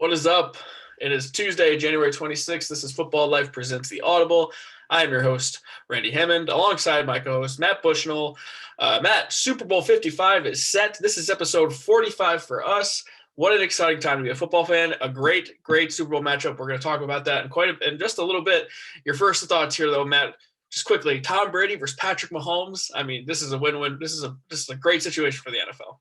What is up? It is Tuesday, January 26th. This is Football Life Presents the Audible. I am your host, Randy Hammond, alongside my co-host, Matt Bushnell. Matt, Super Bowl 55 is set. This is episode 45 for us. What an exciting time to be a football fan. A great Super Bowl matchup. We're going to talk about that in just a little bit. Your first thoughts here, though, Matt, just quickly, Tom Brady versus Patrick Mahomes. I mean, this is a win-win. This is a great situation for the NFL.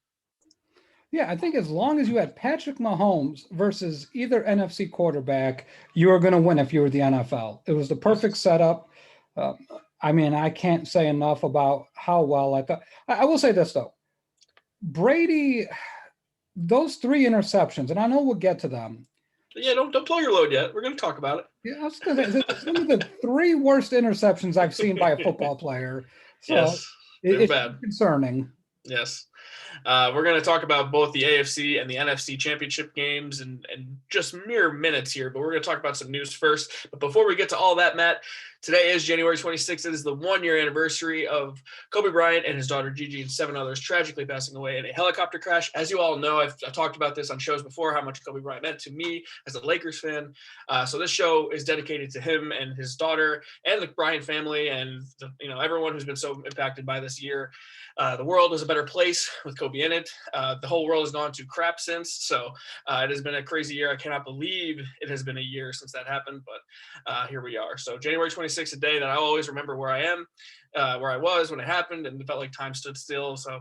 Yeah, I think as long as you had Patrick Mahomes versus either NFC quarterback, you were going to win if you were the NFL. It was the perfect setup. I can't say enough about how well I thought. I will say this, though. Brady, those three interceptions, and I know we'll get to them. Yeah, don't blow your load yet. We're going to talk about it. Yeah, I was going to say, it's one of the three worst interceptions I've seen by a football player. So yes, it's bad. Concerning. Yes. We're going to talk about both the AFC and the NFC championship games in just mere minutes here, but we're going to talk about some news first. But before we get to all that, Matt, today is January 26th. It is the one-year anniversary of Kobe Bryant and his daughter Gigi and 7 others tragically passing away in a helicopter crash. As you all know, I've talked about this on shows before, how much Kobe Bryant meant to me as a Lakers fan. So this show is dedicated to him and his daughter and the Bryant family and everyone who's been so impacted by this year. The world is a better place with Kobe in it. The whole world has gone to crap since. So it has been a crazy year. I cannot believe it has been a year since that happened, but here we are. So January 26th, a day that I always remember where I am, where I was when it happened, and it felt like time stood still. So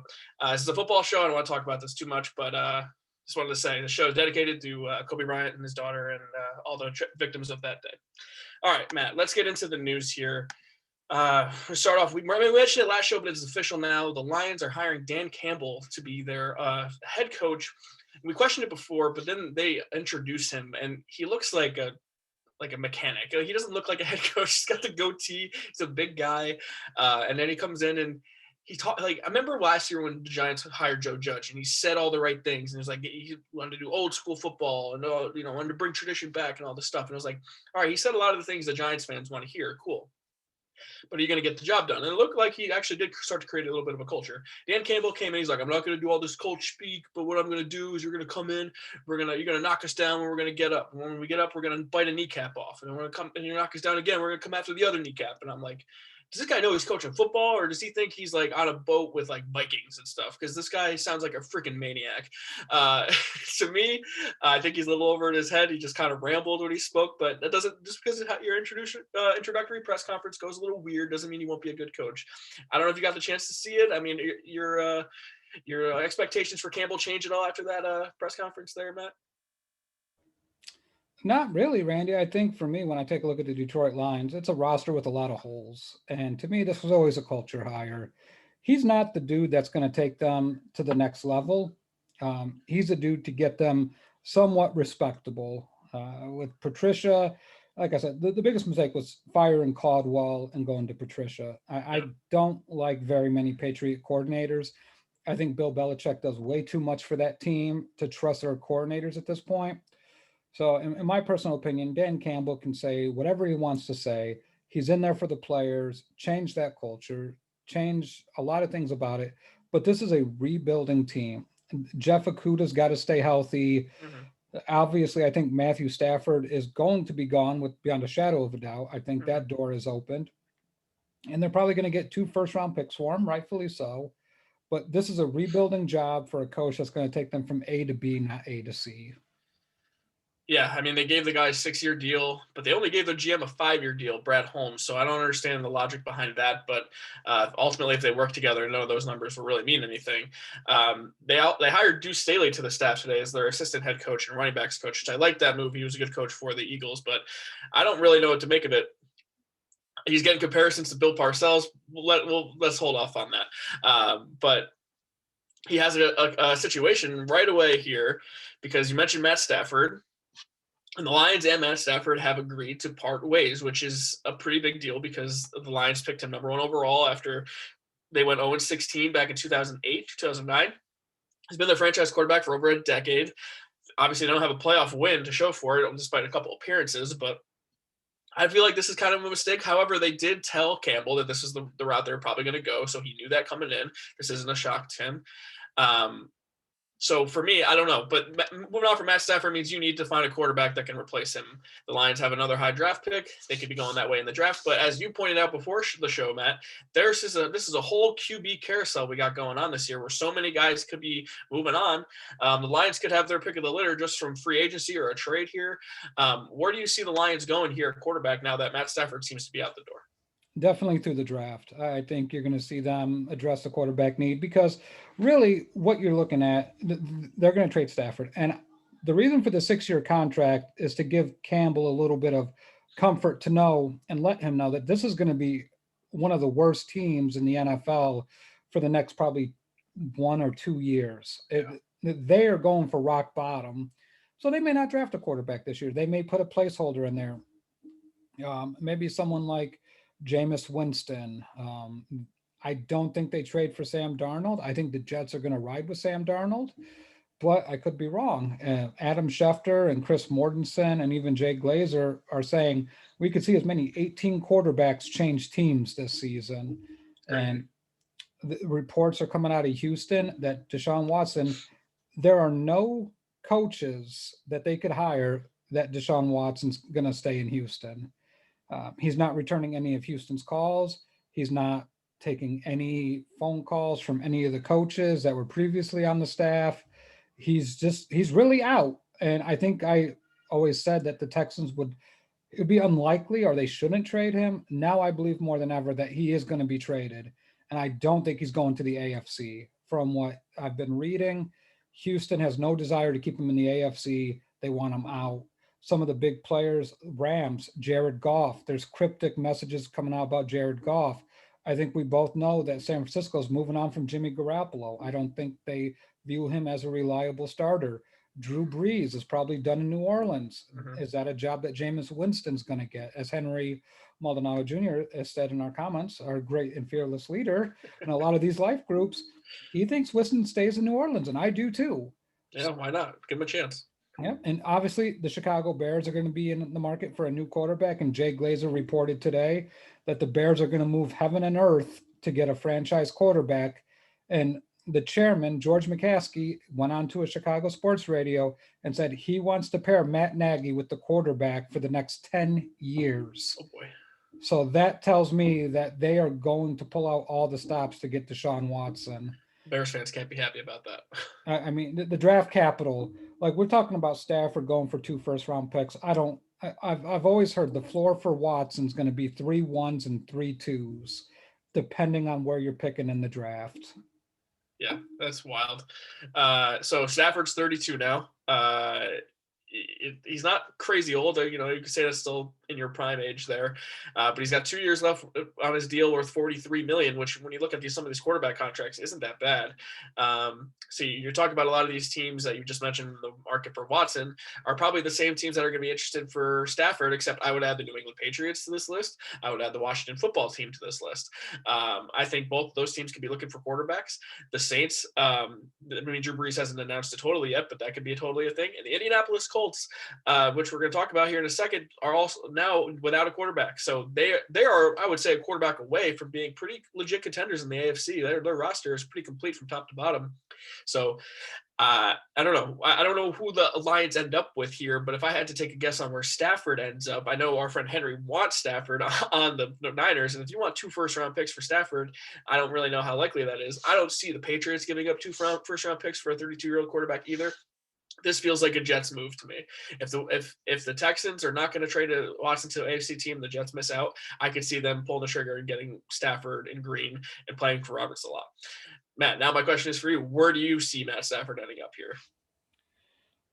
this is a football show. I don't want to talk about this too much, but just wanted to say the show is dedicated to Kobe Bryant and his daughter and all the victims of that day. All right, Matt, let's get into the news here. We start off. We mentioned it last show, but it's official now. The Lions are hiring Dan Campbell to be their head coach. We questioned it before, but then they introduce him, and he looks like a mechanic. He doesn't look like a head coach. He's got the goatee. He's a big guy, and then he comes in and he talked like I remember last year when the Giants hired Joe Judge, and he said all the right things, and it was like he wanted to do old school football and wanted to bring tradition back and all this stuff. And it was like, all right, he said a lot of the things the Giants fans want to hear. Cool. But are you going to get the job done? And it looked like he actually did start to create a little bit of a culture. Dan Campbell came in. He's like, I'm not going to do all this coach speak, but what I'm going to do is you're going to come in. You're going to knock us down, and we're going to get up. And when we get up, we're going to bite a kneecap off. And then we're going to come and you knock us down again. We're going to come after the other kneecap. And I'm like, does this guy know he's coaching football, or does he think he's like on a boat with like Vikings and stuff? Because this guy sounds like a freaking maniac. To me, I think he's a little over in his head. He just kind of rambled when he spoke, but that doesn't just because your introductory press conference goes a little weird doesn't mean you won't be a good coach. I don't know if you got the chance to see it. I mean, your expectations for Campbell change at all after that press conference there, Matt? Not really, Randy. I think for me, when I take a look at the Detroit Lions, it's a roster with a lot of holes. And to me, this was always a culture hire. He's not the dude that's going to take them to the next level. He's a dude to get them somewhat respectable. With Patricia, like I said, the biggest mistake was firing Caldwell and going to Patricia. I don't like very many Patriot coordinators. I think Bill Belichick does way too much for that team to trust their coordinators at this point. So in my personal opinion, Dan Campbell can say whatever he wants to say. He's in there for the players, change that culture, change a lot of things about it. But this is a rebuilding team. Jeff Okudah's got to stay healthy. Mm-hmm. Obviously, I think Matthew Stafford is going to be gone beyond a shadow of a doubt. I think that door is opened. And they're probably going to get 2 first-round picks for him, rightfully so. But this is a rebuilding job for a coach that's going to take them from A to B, not A to C. Yeah, I mean, they gave the guy a 6-year deal, but they only gave their GM a 5-year deal, Brad Holmes. So I don't understand the logic behind that. But ultimately, if they work together, none of those numbers will really mean anything. They hired Deuce Staley to the staff today as their assistant head coach and running backs coach, which I like that move. He was a good coach for the Eagles, but I don't really know what to make of it. He's getting comparisons to Bill Parcells. Let's hold off on that. But he has a situation right away here because you mentioned Matt Stafford. And the Lions and Matt Stafford have agreed to part ways, which is a pretty big deal because the Lions picked him number 1 overall after they went 0-16 back in 2008, 2009. He's been their franchise quarterback for over a decade. Obviously, they don't have a playoff win to show for it, despite a couple appearances, but I feel like this is kind of a mistake. However, they did tell Campbell that this is the route they're probably going to go, so he knew that coming in. This isn't a shock to him. So for me, I don't know, but moving on from Matt Stafford means you need to find a quarterback that can replace him. The Lions have another high draft pick; they could be going that way in the draft. But as you pointed out before the show, Matt, this is a whole QB carousel we got going on this year, where so many guys could be moving on. The Lions could have their pick of the litter just from free agency or a trade here. Where do you see the Lions going here at quarterback now that Matt Stafford seems to be out the door? Definitely through the draft. I think you're going to see them address the quarterback need because really what you're looking at, they're going to trade Stafford. And the reason for the 6-year contract is to give Campbell a little bit of comfort to know and let him know that this is going to be one of the worst teams in the NFL for the next probably 1 or 2 years. They are going for rock bottom. So they may not draft a quarterback this year. They may put a placeholder in there. Maybe someone like Jameis Winston. I don't think they trade for Sam Darnold. I think the Jets are going to ride with Sam Darnold, but I could be wrong. Adam Schefter and Chris Mortensen and even Jay Glazer are saying we could see as many 18 quarterbacks change teams this season. And the reports are coming out of Houston that Deshaun Watson, there are no coaches that they could hire that Deshaun Watson's going to stay in Houston. He's not returning any of Houston's calls. He's not taking any phone calls from any of the coaches that were previously on the staff. He's really out. And I think I always said that the Texans it'd be unlikely or they shouldn't trade him. Now I believe more than ever that he is going to be traded. And I don't think he's going to the AFC. From what I've been reading, Houston has no desire to keep him in the AFC. They want him out. Some of the big players, Rams, Jared Goff, there's cryptic messages coming out about Jared Goff. I think we both know that San Francisco's moving on from Jimmy Garoppolo. I don't think they view him as a reliable starter. Drew Brees is probably done in New Orleans. Mm-hmm. Is that a job that Jameis Winston's going to get? As Henry Maldonado Jr. has said in our comments, our great and fearless leader in a lot of these life groups, he thinks Winston stays in New Orleans, and I do too. Yeah, why not? Give him a chance. Yeah, and obviously the Chicago Bears are going to be in the market for a new quarterback, and Jay Glazer reported today that the Bears are going to move heaven and earth to get a franchise quarterback. And the chairman, George McCaskey, went on to a Chicago sports radio and said he wants to pair Matt Nagy with the quarterback for the next 10 years. Oh boy. So that tells me that they are going to pull out all the stops to get Deshaun Watson. Bears fans can't be happy about that. I mean, the draft capital, like we're talking about Stafford going for 2 first-round picks. I've always heard the floor for Watson's going to be 3 1s and 3 2s, depending on where you're picking in the draft. Yeah, that's wild. So Stafford's 32 now. He's not crazy old. You know, you could say that's still in your prime age there, but he's got 2 years left on his deal worth $43 million, which when you look at some of these quarterback contracts isn't that bad. So you're talking about a lot of these teams that you just mentioned, the market for Watson are probably the same teams that are going to be interested for Stafford, except I would add the New England Patriots to this list. I would add the Washington football team to this list. I think both those teams could be looking for quarterbacks. The Saints, I mean, Drew Brees hasn't announced it totally yet, but that could be totally a thing. And the Indianapolis Colts, which we're going to talk about here in a second, are also now without a quarterback. So they are, I would say, a quarterback away from being pretty legit contenders in the AFC. Their roster is pretty complete from top to bottom. So I don't know. I don't know who the Lions end up with here, but if I had to take a guess on where Stafford ends up, I know our friend Henry wants Stafford on the Niners. And if you want 2 first-round picks for Stafford, I don't really know how likely that is. I don't see the Patriots giving up 2 first-round picks for a 32-year-old quarterback either. This feels like a Jets move to me. If the Texans are not going to trade a Watson to an AFC team, the Jets miss out. I could see them pulling the trigger and getting Stafford and Green and playing for Roberts a lot. Matt, now my question is for you. Where do you see Matt Stafford ending up here?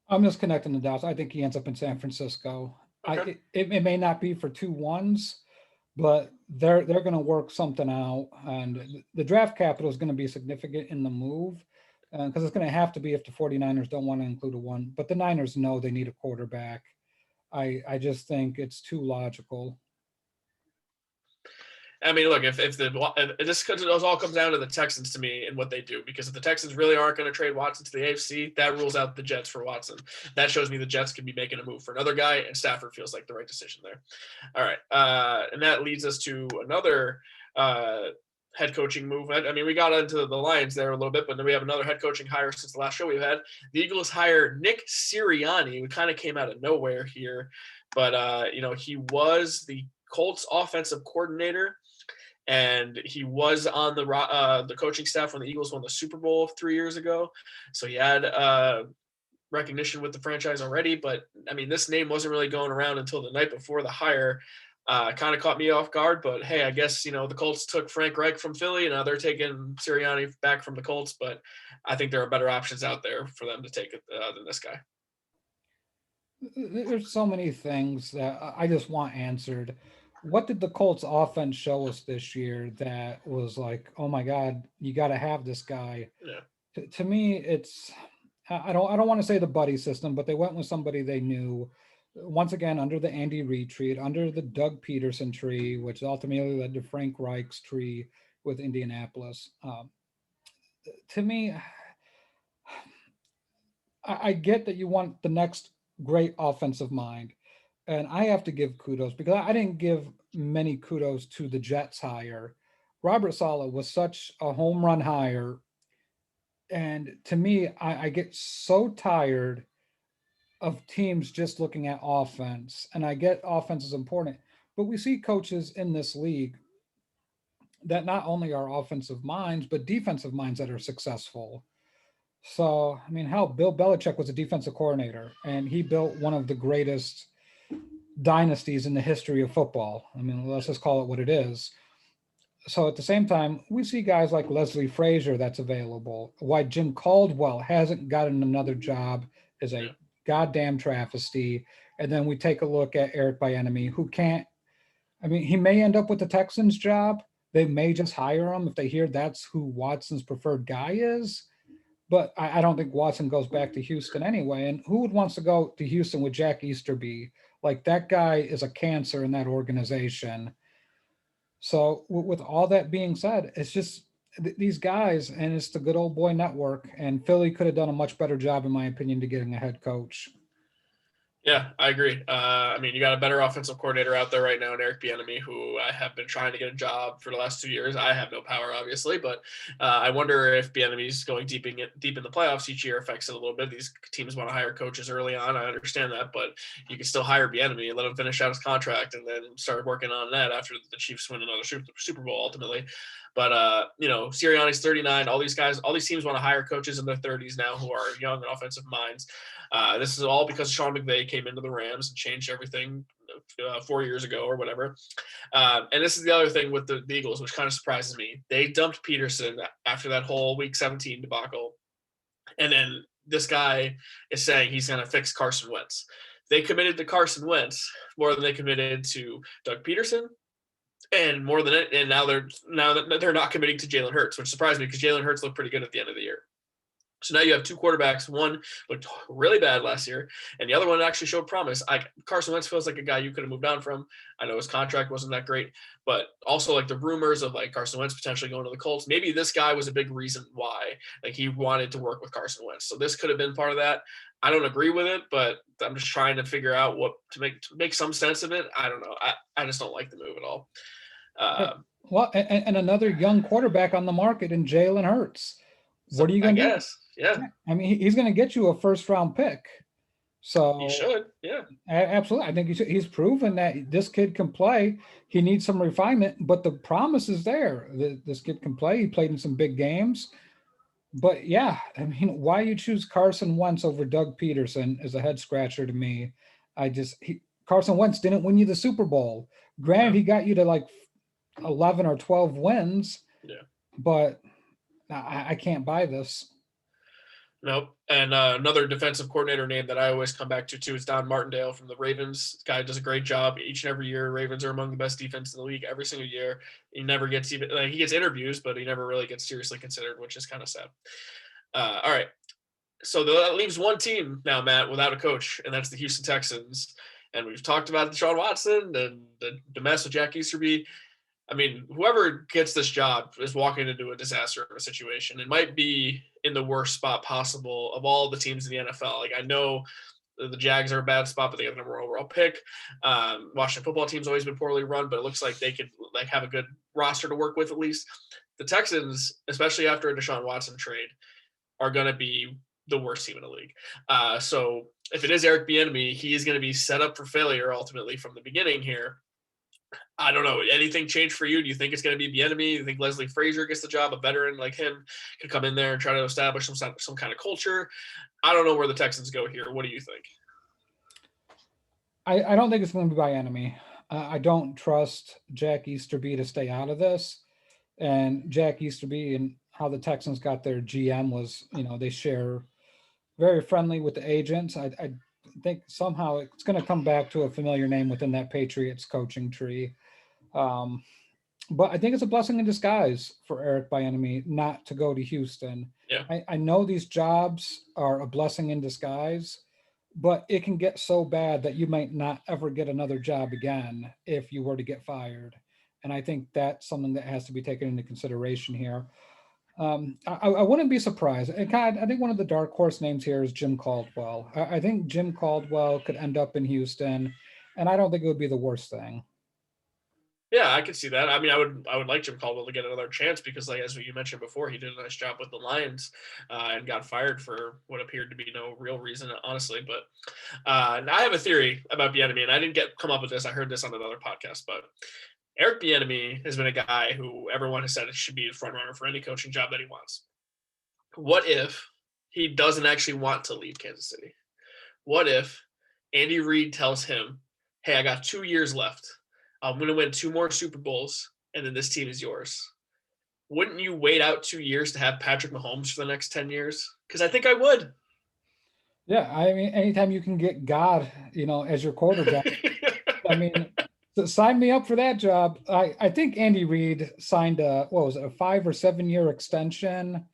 I'm just connecting the dots. I think he ends up in San Francisco. Okay. It may not be for 2 1s, but they're going to work something out. And the draft capital is going to be significant in the move. Because it's going to have to be if the 49ers don't want to include a 1. But the Niners know they need a quarterback. I just think it's too logical. I mean, look, if this all comes down to the Texans to me and what they do, because if the Texans really aren't going to trade Watson to the AFC, that rules out the Jets for Watson. That shows me the Jets could be making a move for another guy, and Stafford feels like the right decision there. All right, and that leads us to another head coaching move. I mean, we got into the Lions there a little bit, but then we have another head coaching hire since the last show we've had. The Eagles hire Nick Sirianni, who kind of came out of nowhere here, but he was the Colts offensive coordinator, and he was on the coaching staff when the Eagles won the Super Bowl 3 years ago. So he had recognition with the franchise already, but I mean, this name wasn't really going around until the night before the hire. Kind of caught me off guard, but hey, I guess, the Colts took Frank Reich from Philly, and now they're taking Sirianni back from the Colts, but I think there are better options out there for them to take than this guy. There's so many things that I just want answered. What did the Colts offense show us this year that was like, oh my God, you got to have this guy? Yeah. To me, it's I don't want to say the buddy system, but they went with somebody they knew. Once again, under the Andy Reid tree, under the Doug Peterson tree, which ultimately led to Frank Reich's tree with Indianapolis. To me, I get that you want the next great offensive mind, and I have to give kudos because I didn't give many kudos to the Jets hire. Robert Saleh was such a home run hire, and to me, I get so tired of teams just looking at offense, and I get offense is important, but we see coaches in this league that not only are offensive minds but defensive minds that are successful. So, I mean, hell, Bill Belichick was a defensive coordinator, and he built one of the greatest dynasties in the history of football. I mean, let's just call it what it is. So, at the same time, we see guys like Leslie Frazier that's available. Why Jim Caldwell hasn't gotten another job is a goddamn travesty. And then we take a look at Eric Bieniemy, who can't. I mean, he may end up with the Texans job. They may just hire him if they hear that's who Watson's preferred guy is. But I don't think Watson goes back to Houston anyway. And who would wants to go to Houston with Jack Easterby? Like, that guy is a cancer in that organization. So with all that being said, it's just these guys, and it's the good old boy network. And Philly could have done a much better job, in my opinion, to getting a head coach. Yeah, I agree. I mean, you got a better offensive coordinator out there right now in Eric Bieniemy, who I have been trying to get a job for the last 2 years. I have no power, obviously, but I wonder if Bieniemy's going deep in the playoffs each year affects it a little bit. These teams want to hire coaches early on. I understand that, but you can still hire Bieniemy and let him finish out his contract and then start working on that after the Chiefs win another Super Bowl ultimately. But Sirianni's 39. All these teams want to hire coaches in their 30s now who are young and offensive minds. This is all because Sean McVay came into the Rams and changed everything 4 years ago or whatever. And this is the other thing with the Eagles, which kind of surprises me. They dumped Peterson after that whole Week 17 debacle. And then this guy is saying he's going to fix Carson Wentz. They committed to Carson Wentz more than they committed to Doug Peterson. And more than it, and now they're not committing to Jalen Hurts, which surprised me because Jalen Hurts looked pretty good at the end of the year. So now you have two quarterbacks. One looked really bad last year, and the other one actually showed promise. Carson Wentz feels like a guy you could have moved on from. I know his contract wasn't that great, but also like the rumors of like Carson Wentz potentially going to the Colts. Maybe this guy was a big reason why, like, he wanted to work with Carson Wentz. So this could have been part of that. I don't agree with it, but I'm just trying to figure out what to make some sense of it. I don't know. I just don't like the move at all. Well, and another young quarterback on the market in Jalen Hurts. What are you going to do? Guess, yeah. I mean, he's going to get you a first-round pick. So he should, yeah. Absolutely. I think he's proven that this kid can play. He needs some refinement, but the promise is there. This kid can play. He played in some big games. But yeah, I mean, why you choose Carson Wentz over Doug Peterson is a head scratcher to me. Carson Wentz didn't win you the Super Bowl. Granted, he got you to like 11 or 12 wins. Yeah. But I can't buy this. Nope. And another defensive coordinator name that I always come back to too is Don Martindale from the Ravens. This guy does a great job each and every year. Ravens are among the best defense in the league every single year. He never gets he gets interviews, but he never really gets seriously considered, which is kind of sad. All right. So that leaves one team now, Matt, without a coach, and that's the Houston Texans. And we've talked about Deshaun Watson and the mess with Jack Easterby. I mean, whoever gets this job is walking into a disaster of a situation. It might be in the worst spot possible of all the teams in the NFL. Like, I know the Jags are a bad spot, but they have the number one overall pick. Washington football team's always been poorly run, but it looks like they could like have a good roster to work with at least. the Texans, especially after a Deshaun Watson trade, are going to be the worst team in the league. So if it is Eric Bieniemy, he is going to be set up for failure ultimately from the beginning here. I don't know. Anything change for you? Do you think it's going to be Bieniemy? Do you think Leslie Frazier gets the job? A veteran like him could come in there and try to establish some kind of culture. I don't know where the Texans go here. What do you think? I don't think it's going to be Bieniemy. I don't trust Jack Easterby to stay out of this. And Jack Easterby and how the Texans got their GM was, they share very friendly with the agents. I think somehow it's going to come back to a familiar name within that Patriots coaching tree. But I think it's a blessing in disguise for Eric Bieniemy not to go to Houston. Yeah. I know these jobs are a blessing in disguise, but it can get so bad that you might not ever get another job again if you were to get fired. And I think that's something that has to be taken into consideration here. I wouldn't be surprised. I think one of the dark horse names here is Jim Caldwell. I think Jim Caldwell could end up in Houston, and I don't think it would be the worst thing. Yeah, I could see that. I mean, I would like Jim Caldwell to get another chance because, like as you mentioned before, he did a nice job with the Lions and got fired for what appeared to be no real reason, honestly. But now I have a theory about Bieniemy, and I didn't come up with this. I heard this on another podcast, but Eric Bieniemy has been a guy who everyone has said should be a front runner for any coaching job that he wants. What if he doesn't actually want to leave Kansas City? What if Andy Reid tells him, "Hey, I got 2 years left. I'm going to win 2 more Super Bowls, and then this team is yours." Wouldn't you wait out 2 years to have Patrick Mahomes for the next 10 years? Because I think I would. Yeah, I mean, anytime you can get God, as your quarterback, I mean, sign me up for that job. I think Andy Reid signed a 5 or 7 year extension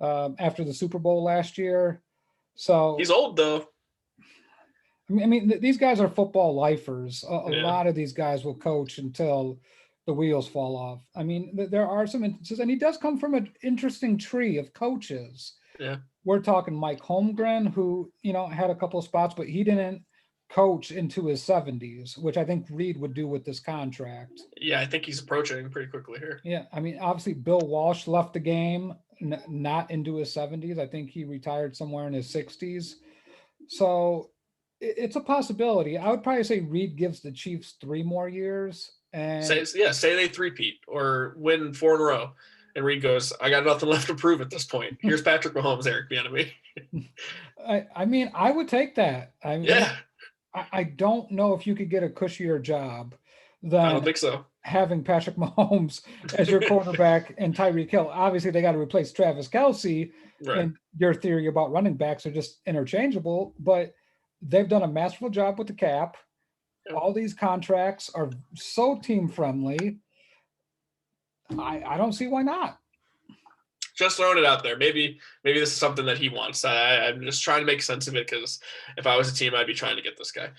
after the Super Bowl last year. So he's old though. I mean, these guys are football lifers. A lot of these guys will coach until the wheels fall off. I mean, there are some instances, and he does come from an interesting tree of coaches. Yeah. We're talking Mike Holmgren, who, had a couple of spots, but he didn't coach into his 70s, which I think Reid would do with this contract. Yeah, I think he's approaching pretty quickly here. Yeah, I mean, obviously Bill Walsh left the game not into his 70s. I think he retired somewhere in his 60s. So it's a possibility. I would probably say Reid gives the Chiefs 3 more years. And say they three-peat or win 4 in a row. And Reid goes, "I got nothing left to prove at this point. Here's Patrick Mahomes, Eric Bieniemy." I mean, I would take that. I mean, yeah. I don't know if you could get a cushier job than I don't think so. Having Patrick Mahomes as your quarterback and Tyreek Hill. Obviously, they got to replace Travis Kelce. Right. And your theory about running backs are just interchangeable, but they've done a masterful job with the cap. All these contracts are so team friendly. I don't see why not. Just throwing it out there. Maybe this is something that he wants. I'm just trying to make sense of it because if I was a team, I'd be trying to get this guy.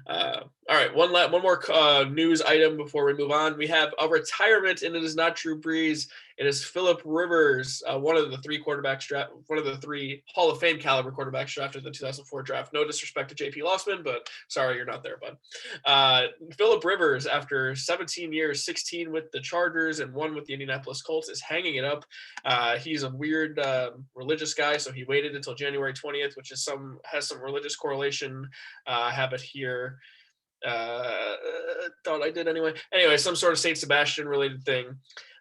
All right, one more news item before we move on. We have a retirement, and it is not Drew Brees. It is Phillip Rivers, one of the 3 quarterbacks draft, one of the 3 Hall of Fame caliber quarterbacks drafted in the 2004 draft. No disrespect to JP Lossman, but sorry you're not there, bud. Phillip Rivers, after 17 years, 16 with the Chargers and 1 with the Indianapolis Colts, is hanging it up. He's a weird religious guy, so he waited until January 20th, which is has some religious correlation. Have it here. Thought I did anyway. Anyway, some sort of Saint Sebastian related thing,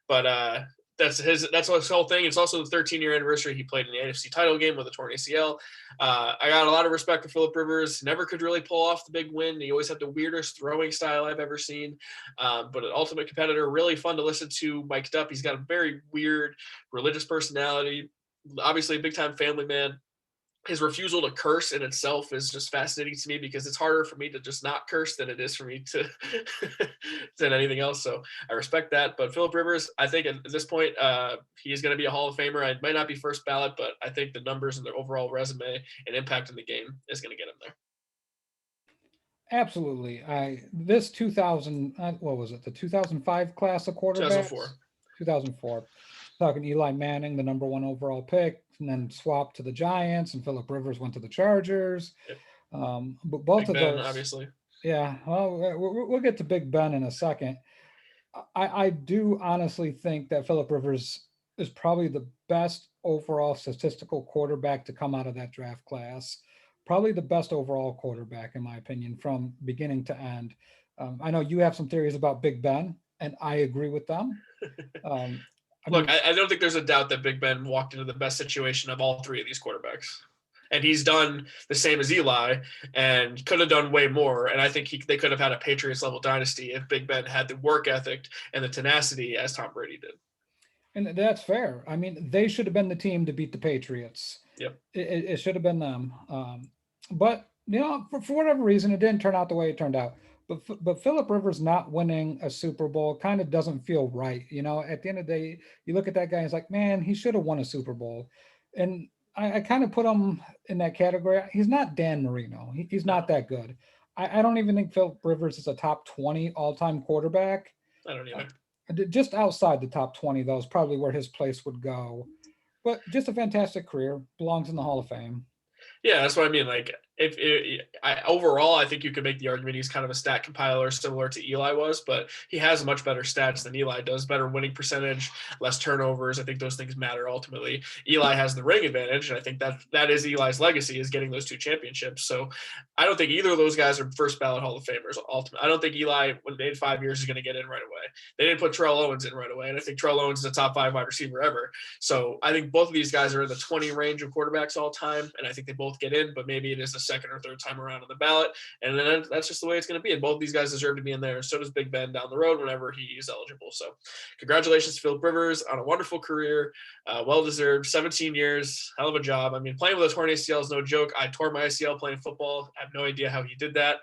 but that's his whole thing. It's also the 13-year anniversary. He played in the NFC title game with a torn ACL. I got a lot of respect for Phillip Rivers. Never could really pull off the big win. He always had the weirdest throwing style I've ever seen. But an ultimate competitor, really fun to listen to, mic'd up. He's got a very weird religious personality. Obviously a big time family man. His refusal to curse in itself is just fascinating to me because it's harder for me to just not curse than it is for me to than anything else. So I respect that. But Phillip Rivers, I think at this point, he is going to be a Hall of Famer. I might not be first ballot, but I think the numbers and the overall resume and impact in the game is going to get him there. Absolutely. This 2000, what was it? The 2005 class of quarterbacks? 2004. Talking Eli Manning, the number 1 overall pick, and then swapped to the Giants, and Phillip Rivers went to the Chargers. Yep. But both Big of Ben, those, obviously. Yeah. Well, we'll get to Big Ben in a second. I do honestly think that Phillip Rivers is probably the best overall statistical quarterback to come out of that draft class. Probably the best overall quarterback, in my opinion, from beginning to end. I know you have some theories about Big Ben, and I agree with them. Um, I Look, mean, I don't think there's a doubt that Big Ben walked into the best situation of all three of these quarterbacks. And he's done the same as Eli and could have done way more. And I think they could have had a Patriots level dynasty if Big Ben had the work ethic and the tenacity as Tom Brady did. and that's fair. I mean, they should have been the team to beat the Patriots. Yep. It should have been them. But for whatever reason, it didn't turn out the way it turned out. But Philip Rivers not winning a Super Bowl kind of doesn't feel right. At the end of the day, you look at that guy, and it's like, man, he should have won a Super Bowl. And I kind of put him in that category. He's not Dan Marino. He's not that good. I don't even think Philip Rivers is a top 20 all-time quarterback. I don't either. Just outside the top 20, though, is probably where his place would go. But just a fantastic career. Belongs in the Hall of Fame. Yeah, that's what I mean. Like, overall, I think you could make the argument he's kind of a stat compiler similar to Eli was, but he has much better stats than Eli does. Better winning percentage, less turnovers. I think those things matter ultimately. Eli has the ring advantage, and I think that is Eli's legacy, is getting those two championships. So I don't think either of those guys are first ballot Hall of Famers. Ultimately, I don't think Eli, when they had 5 years, is going to get in right away. They didn't put Terrell Owens in right away, and I think Terrell Owens is a top 5 wide receiver ever. So I think both of these guys are in the 20 range of quarterbacks all time, and I think they both get in, but maybe it is the second or third time around on the ballot, and then that's just the way it's going to be. And both of these guys deserve to be in there. So does Big Ben down the road whenever he is eligible. So congratulations to Philip Rivers on a wonderful career, well-deserved, 17 years, hell of a job. I mean, playing with a torn ACL is no joke. I tore my ACL playing football. I have no idea how he did that.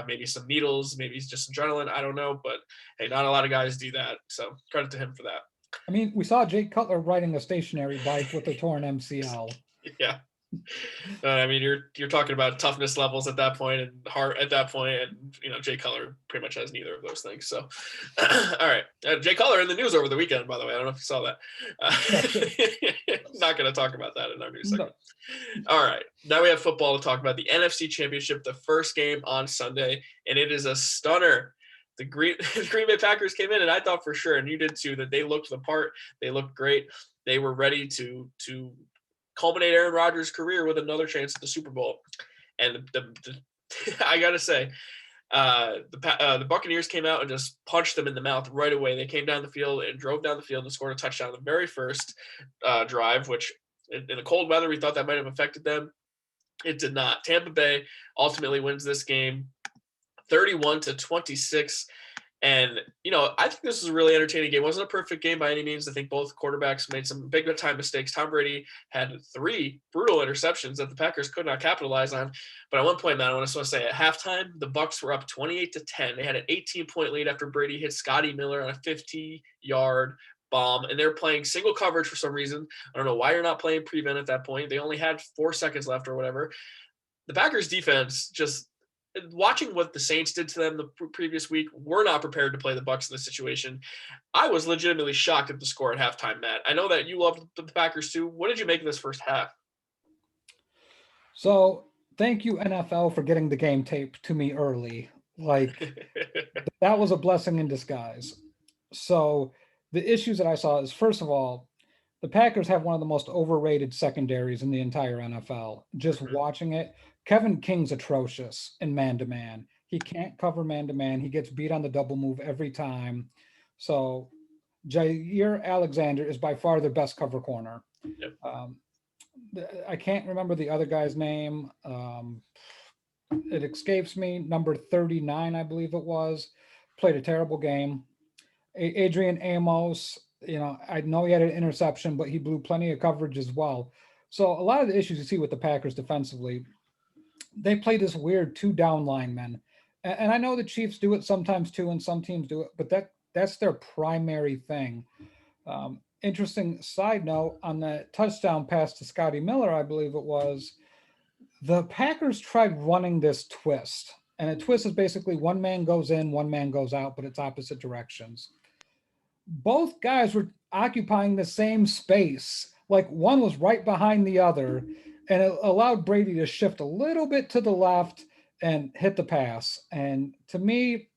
Maybe some needles, maybe just adrenaline. I don't know, but hey, not a lot of guys do that. So credit to him for that. I mean, we saw Jake Cutler riding a stationary bike with a torn MCL. Yeah. I mean, you're talking about toughness levels at that point and heart at that point, and Jay Cutler pretty much has neither of those things. So, all right, Jay Cutler in the news over the weekend, by the way. I don't know if you saw that. Not going to talk about that in our news segment. No. All right, now we have football to talk about. The NFC Championship, the first game on Sunday, and it is a stunner. The Green Bay Packers came in, and I thought for sure, and you did too, that they looked the part. They looked great. They were ready to culminate Aaron Rodgers' career with another chance at the Super Bowl. And I got to say, the Buccaneers came out and just punched them in the mouth right away. They came down the field and drove down the field and scored a touchdown the very first drive, which in the cold weather, we thought that might have affected them. It did not. Tampa Bay ultimately wins this game 31-26. And, I think this was a really entertaining game. It wasn't a perfect game by any means. I think both quarterbacks made some big time mistakes. Tom Brady had 3 brutal interceptions that the Packers could not capitalize on. But at one point, man, I just want to say at halftime, the Bucs were up 28-10. They had an 18-point lead after Brady hit Scotty Miller on a 50-yard bomb, and they're playing single coverage for some reason. I don't know why you're not playing prevent at that point. They only had 4 seconds left or whatever. The Packers defense just – watching what the Saints did to them the previous week, we're not prepared to play the Bucs in this situation. I was legitimately shocked at the score at halftime, Matt. I know that you loved the Packers too. What did you make of this first half? So thank you, NFL, for getting the game tape to me early. Like, that was a blessing in disguise. So the issues that I saw is, first of all, the Packers have one of the most overrated secondaries in the entire NFL. Just watching it, Kevin King's atrocious in man-to-man. He can't cover man-to-man. He gets beat on the double move every time. So Jair Alexander is by far their best cover corner. Yep. I can't remember the other guy's name. It escapes me. Number 39, I believe it was. Played a terrible game. Adrian Amos, I know he had an interception, but he blew plenty of coverage as well. So a lot of the issues you see with the Packers defensively, they play this weird 2-down linemen. And I know the Chiefs do it sometimes too, and some teams do it, but that's their primary thing. Interesting side note, on the touchdown pass to Scotty Miller, I believe it was, the Packers tried running this twist. And a twist is basically one man goes in, one man goes out, but it's opposite directions. Both guys were occupying the same space. Like, one was right behind the other, and it allowed Brady to shift a little bit to the left and hit the pass. And to me,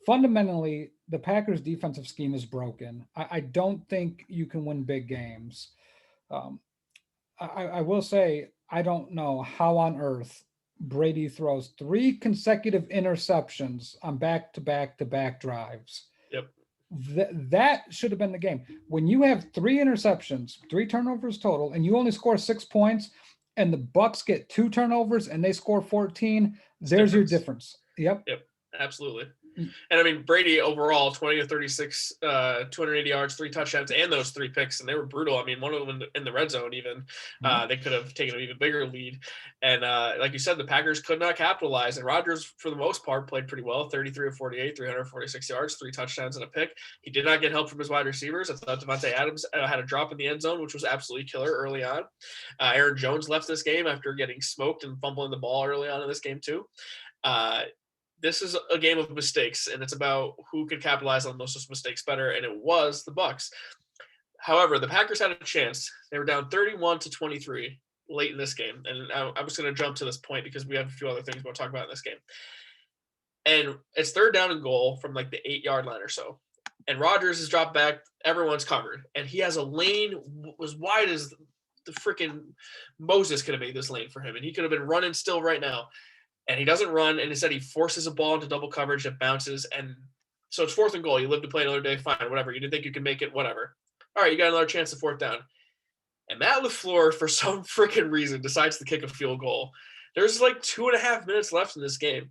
fundamentally, the Packers' defensive scheme is broken. I don't think you can win big games. Um, I will say, I don't know how on earth Brady throws 3 consecutive interceptions on back to back to back drives. Yep. That should have been the game. When you have 3 interceptions, 3 turnovers total, and you only score 6 points, and the Bucks get 2 turnovers and they score 14, there's your difference. Yep. Yep. Absolutely. And I mean, Brady overall, 20 to 36, 280 yards, 3 touchdowns, and those 3 picks, and they were brutal. I mean, one of them in the red zone even, they could have taken an even bigger lead. And like you said, the Packers could not capitalize. And Rodgers, for the most part, played pretty well, 33 of 48, 346 yards, 3 touchdowns and a pick. He did not get help from his wide receivers. I thought Devontae Adams had a drop in the end zone, which was absolutely killer early on. Aaron Jones left this game after getting smoked and fumbling the ball early on in this game too. This is a game of mistakes, and it's about who could capitalize on those mistakes better, and it was the Bucks. However, the Packers had a chance. They were down 31-23 late in this game, and I was going to jump to this point because we have a few other things we'll talk about in this game. And it's 3rd down and goal from like the 8-yard line or so, and Rodgers is dropped back. Everyone's covered, and he has a lane as wide as the freaking Moses could have made this lane for him, and he could have been running still right now. And he doesn't run, and instead he forces a ball into double coverage that bounces. And so it's 4th and goal. You live to play another day, fine, whatever. You didn't think you could make it, whatever. All right, you got another chance at 4th down. And Matt LaFleur, for some freaking reason, decides to kick a field goal. There's like 2.5 minutes left in this game.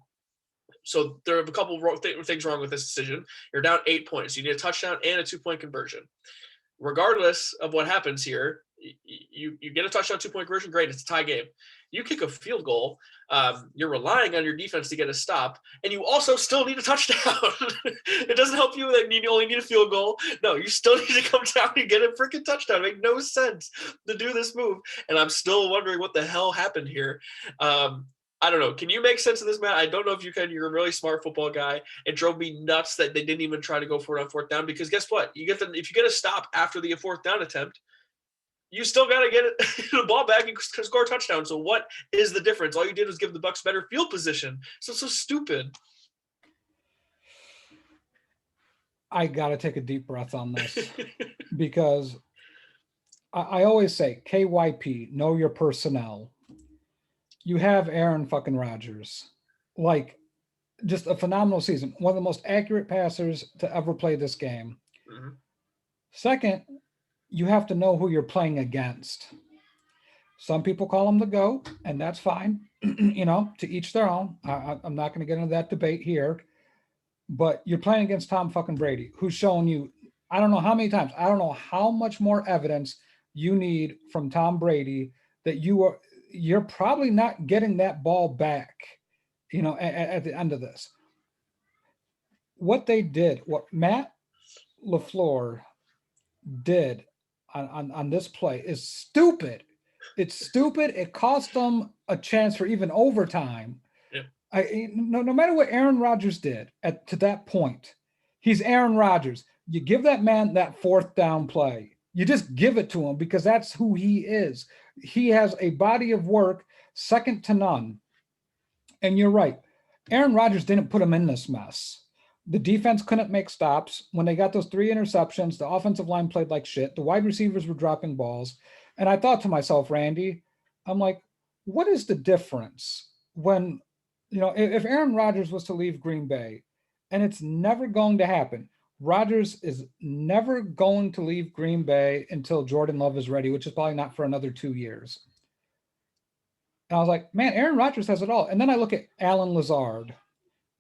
So there are a couple things wrong with this decision. You're down 8 points. You need a touchdown and a 2-point conversion. Regardless of what happens here, you get a touchdown, 2-point conversion, great. It's a tie game. You kick a field goal, you're relying on your defense to get a stop, and you also still need a touchdown. It doesn't help you that you only need a field goal. No, you still need to come down and get a freaking touchdown. It makes no sense to do this move, and I'm still wondering what the hell happened here. I don't know. Can you make sense of this, Matt? I don't know if you can. You're a really smart football guy. It drove me nuts that they didn't even try to go for it on 4th down, because guess what? If you get a stop after the 4th down attempt, you still got to get the ball back and score a touchdown. So what is the difference? All you did was give the Bucks better field position. So it's so stupid. I got to take a deep breath on this because I always say, KYP, know your personnel. You have Aaron fucking Rodgers, like just a phenomenal season. One of the most accurate passers to ever play this game. Mm-hmm. Second, you have to know who you're playing against. Some people call him the GOAT, and that's fine. To each their own. I'm not going to get into that debate here. But you're playing against Tom fucking Brady, who's shown you, I don't know how many times, I don't know how much more evidence you need from Tom Brady that you're probably not getting that ball back, at the end of this. What they did, what Matt LaFleur did on this play is stupid. It's stupid. It cost them a chance for even overtime. Yep. No matter what Aaron Rodgers did to that point, he's Aaron Rodgers. You give that man that 4th down play. You just give it to him because that's who he is. He has a body of work second to none. And you're right. Aaron Rodgers didn't put him in this mess. The defense couldn't make stops. When they got those 3 interceptions, the offensive line played like shit. The wide receivers were dropping balls. And I thought to myself, Randy, I'm like, what is the difference when, if Aaron Rodgers was to leave Green Bay, and it's never going to happen. Rodgers is never going to leave Green Bay until Jordan Love is ready, which is probably not for another 2 years. And I was like, man, Aaron Rodgers has it all. And then I look at Alan Lazard.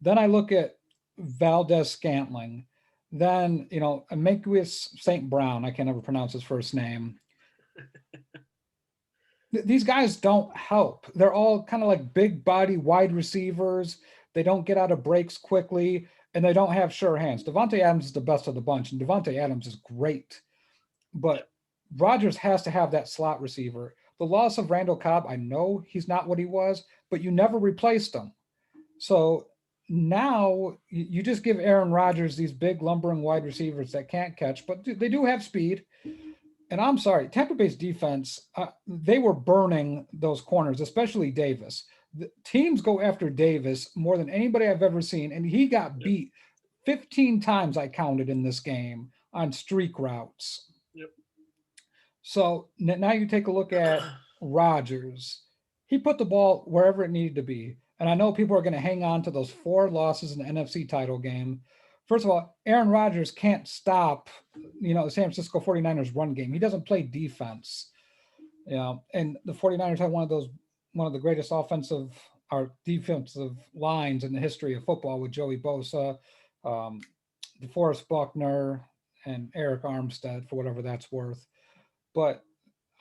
Then I look at Valdez Scantling, then Amadeus St. Brown. I can never pronounce his first name. These guys don't help. They're all kind of like big body wide receivers. They don't get out of breaks quickly, and they don't have sure hands. Devontae Adams is the best of the bunch, and Devontae Adams is great. But Rodgers has to have that slot receiver. The loss of Randall Cobb, I know he's not what he was, but you never replaced him. So now you just give Aaron Rodgers these big lumbering wide receivers that can't catch, but they do have speed. And I'm sorry, Tampa Bay's defense, they were burning those corners, especially Davis. The teams go after Davis more than anybody I've ever seen, and he got beat 15 times I counted in this game on streak routes. Yep. So now you take a look at Rodgers. He put the ball wherever it needed to be. And I know people are going to hang on to those 4 losses in the NFC title game. First of all, Aaron Rodgers can't stop, the San Francisco 49ers run game. He doesn't play defense. And the 49ers have one of the greatest offensive or defensive lines in the history of football with Joey Bosa, DeForest Buckner, and Eric Armstead, for whatever that's worth. But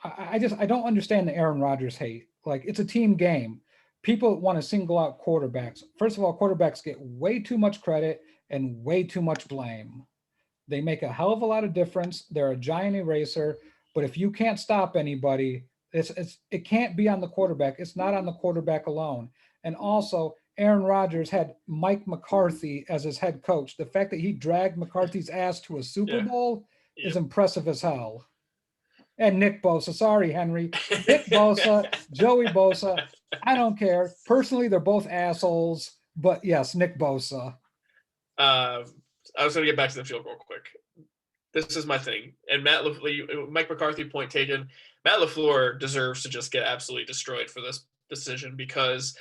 I don't understand the Aaron Rodgers hate. Like, it's a team game. People want to single out quarterbacks. First of all, quarterbacks get way too much credit and way too much blame. They make a hell of a lot of difference. They're a giant eraser. But if you can't stop anybody, it can't be on the quarterback. It's not on the quarterback alone. And also, Aaron Rodgers had Mike McCarthy as his head coach. The fact that he dragged McCarthy's ass to a Super Bowl is impressive as hell. And Nick Bosa. Sorry, Henry. Nick Bosa, Joey Bosa. I don't care. Personally, they're both assholes. But yes, Nick Bosa. I was going to get back to the field real quick. This is my thing. And Mike McCarthy, point taken. Matt LaFleur deserves to just get absolutely destroyed for this decision, because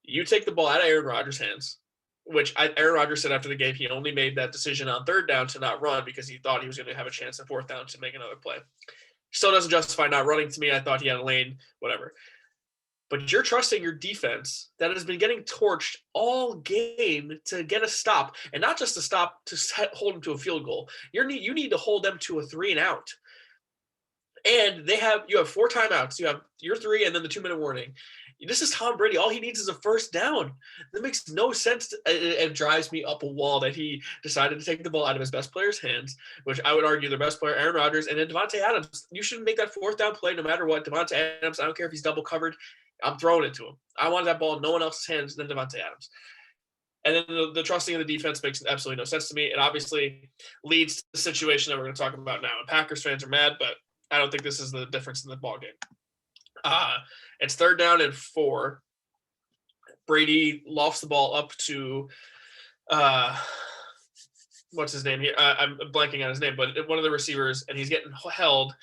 you take the ball out of Aaron Rodgers' hands, which Aaron Rodgers said after the game he only made that decision on 3rd down to not run because he thought he was going to have a chance on 4th down to make another play. Still doesn't justify not running to me. I thought he had a lane, whatever. But you're trusting your defense that has been getting torched all game to get a stop, and not just a stop to hold them to a field goal. You need to hold them to a 3-and-out. And you have 4 timeouts. You have your 3 and then the 2-minute warning. This is Tom Brady. All he needs is a 1st down. That makes no sense. It drives me up a wall that he decided to take the ball out of his best player's hands, which I would argue their best player, Aaron Rodgers, and then Davante Adams. You shouldn't make that 4th down play no matter what. Davante Adams, I don't care if he's double covered. I'm throwing it to him. I wanted that ball in no one else's hands than Davante Adams. And then the trusting of the defense makes absolutely no sense to me. It obviously leads to the situation that we're going to talk about now. And Packers fans are mad, but I don't think this is the difference in the ball game. It's 3rd down and 4. Brady lofts the ball up to what's his name here? I'm blanking on his name, but one of the receivers, and he's getting held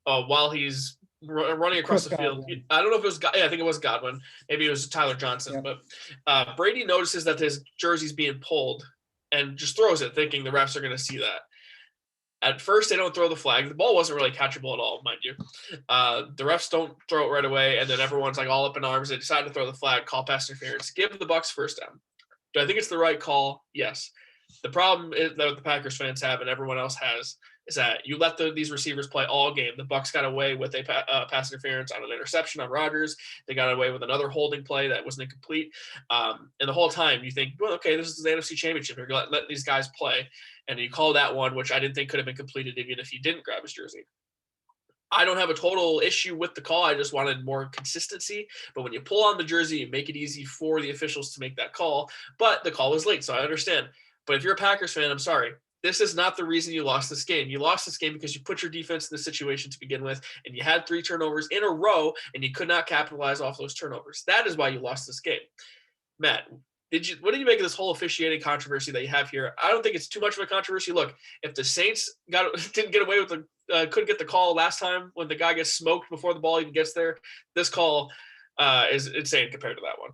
while he's running across the field. I don't know if it was I think it was Godwin. Maybe it was Tyler Johnson. Yeah. But Brady notices that his jersey's being pulled and just throws it, thinking the refs are going to see that. At first, they don't throw the flag. The ball wasn't really catchable at all, mind you. The refs don't throw it right away, and then everyone's like all up in arms. They decide to throw the flag, call pass interference, give the Bucs 1st down. Do I think it's the right call? Yes. The problem is that the Packers fans have, and everyone else has, is that you let these receivers play all game. The Bucs got away with a pass interference on an interception on Rodgers. They got away with another holding play that wasn't incomplete. And the whole time you think, well, okay, this is the NFC Championship. You're going to let these guys play. And you call that one, which I didn't think could have been completed even if he didn't grab his jersey. I don't have a total issue with the call. I just wanted more consistency. But when you pull on the jersey, you make it easy for the officials to make that call. But the call was late, so I understand. But if you're a Packers fan, I'm sorry. This is not the reason you lost this game. You lost this game because you put your defense in this situation to begin with, and you had 3 turnovers in a row, and you could not capitalize off those turnovers. That is why you lost this game. Matt, what did you make of this whole officiating controversy that you have here? I don't think it's too much of a controversy. Look, if the Saints didn't get away with couldn't get the call last time when the guy gets smoked before the ball even gets there, this call is insane compared to that one.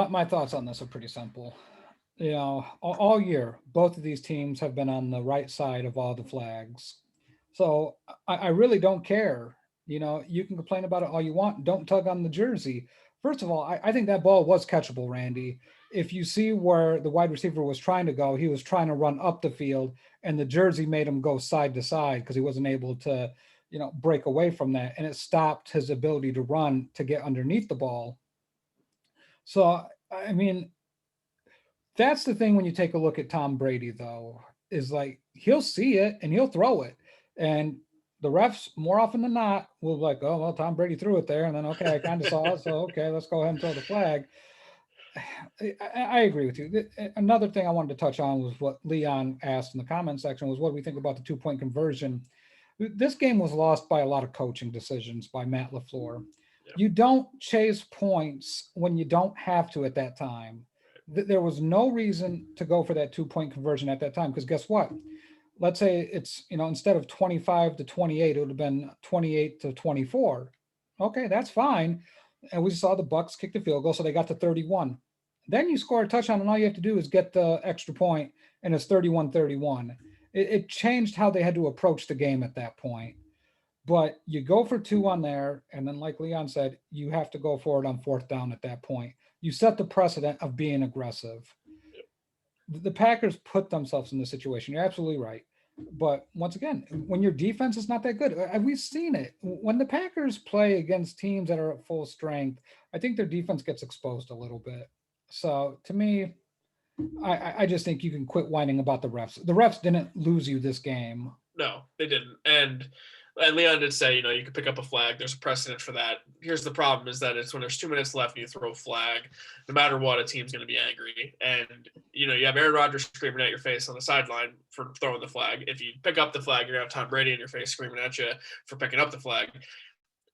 My thoughts on this are pretty simple. All year, both of these teams have been on the right side of all the flags. So I really don't care. You can complain about it all you want. Don't tug on the jersey. First of all, I think that ball was catchable, Randy. If you see where the wide receiver was trying to go, he was trying to run up the field, and the jersey made him go side to side because he wasn't able to, break away from that. And it stopped his ability to run to get underneath the ball. So, I mean, that's the thing when you take a look at Tom Brady, though, is like he'll see it and he'll throw it. And the refs, more often than not, will be like, oh, well, Tom Brady threw it there. And then, okay, I kind of saw it. So, okay, let's go ahead and throw the flag. I agree with you. Another thing I wanted to touch on was what Leon asked in the comment section was what do we think about the 2-point conversion? This game was lost by a lot of coaching decisions by Matt LaFleur. Yeah. You don't chase points when you don't have to at that time. There was no reason to go for that 2-point conversion at that time, because guess what? Let's say it's, instead of 25 to 28, it would have been 28 to 24. Okay, that's fine. And we saw the Bucks kick the field goal, so they got to 31. Then you score a touchdown, and all you have to do is get the extra point, and it's 31-31. It changed how they had to approach the game at that point. But you go for 2 on there, and then, like Leon said, you have to go for it on 4th down at that point. You set the precedent of being aggressive. The Packers put themselves in this situation. You're absolutely right. But once again, when your defense is not that good, we've seen it. When the Packers play against teams that are at full strength, I think their defense gets exposed a little bit. So to me, I just think you can quit whining about the refs. The refs didn't lose you this game. No, they didn't. And Leon did say, you could pick up a flag. There's a precedent for that. Here's the problem is that it's when there's 2 minutes left and you throw a flag, no matter what, a team's going to be angry. And, you have Aaron Rodgers screaming at your face on the sideline for throwing the flag. If you pick up the flag, you're going to have Tom Brady in your face screaming at you for picking up the flag.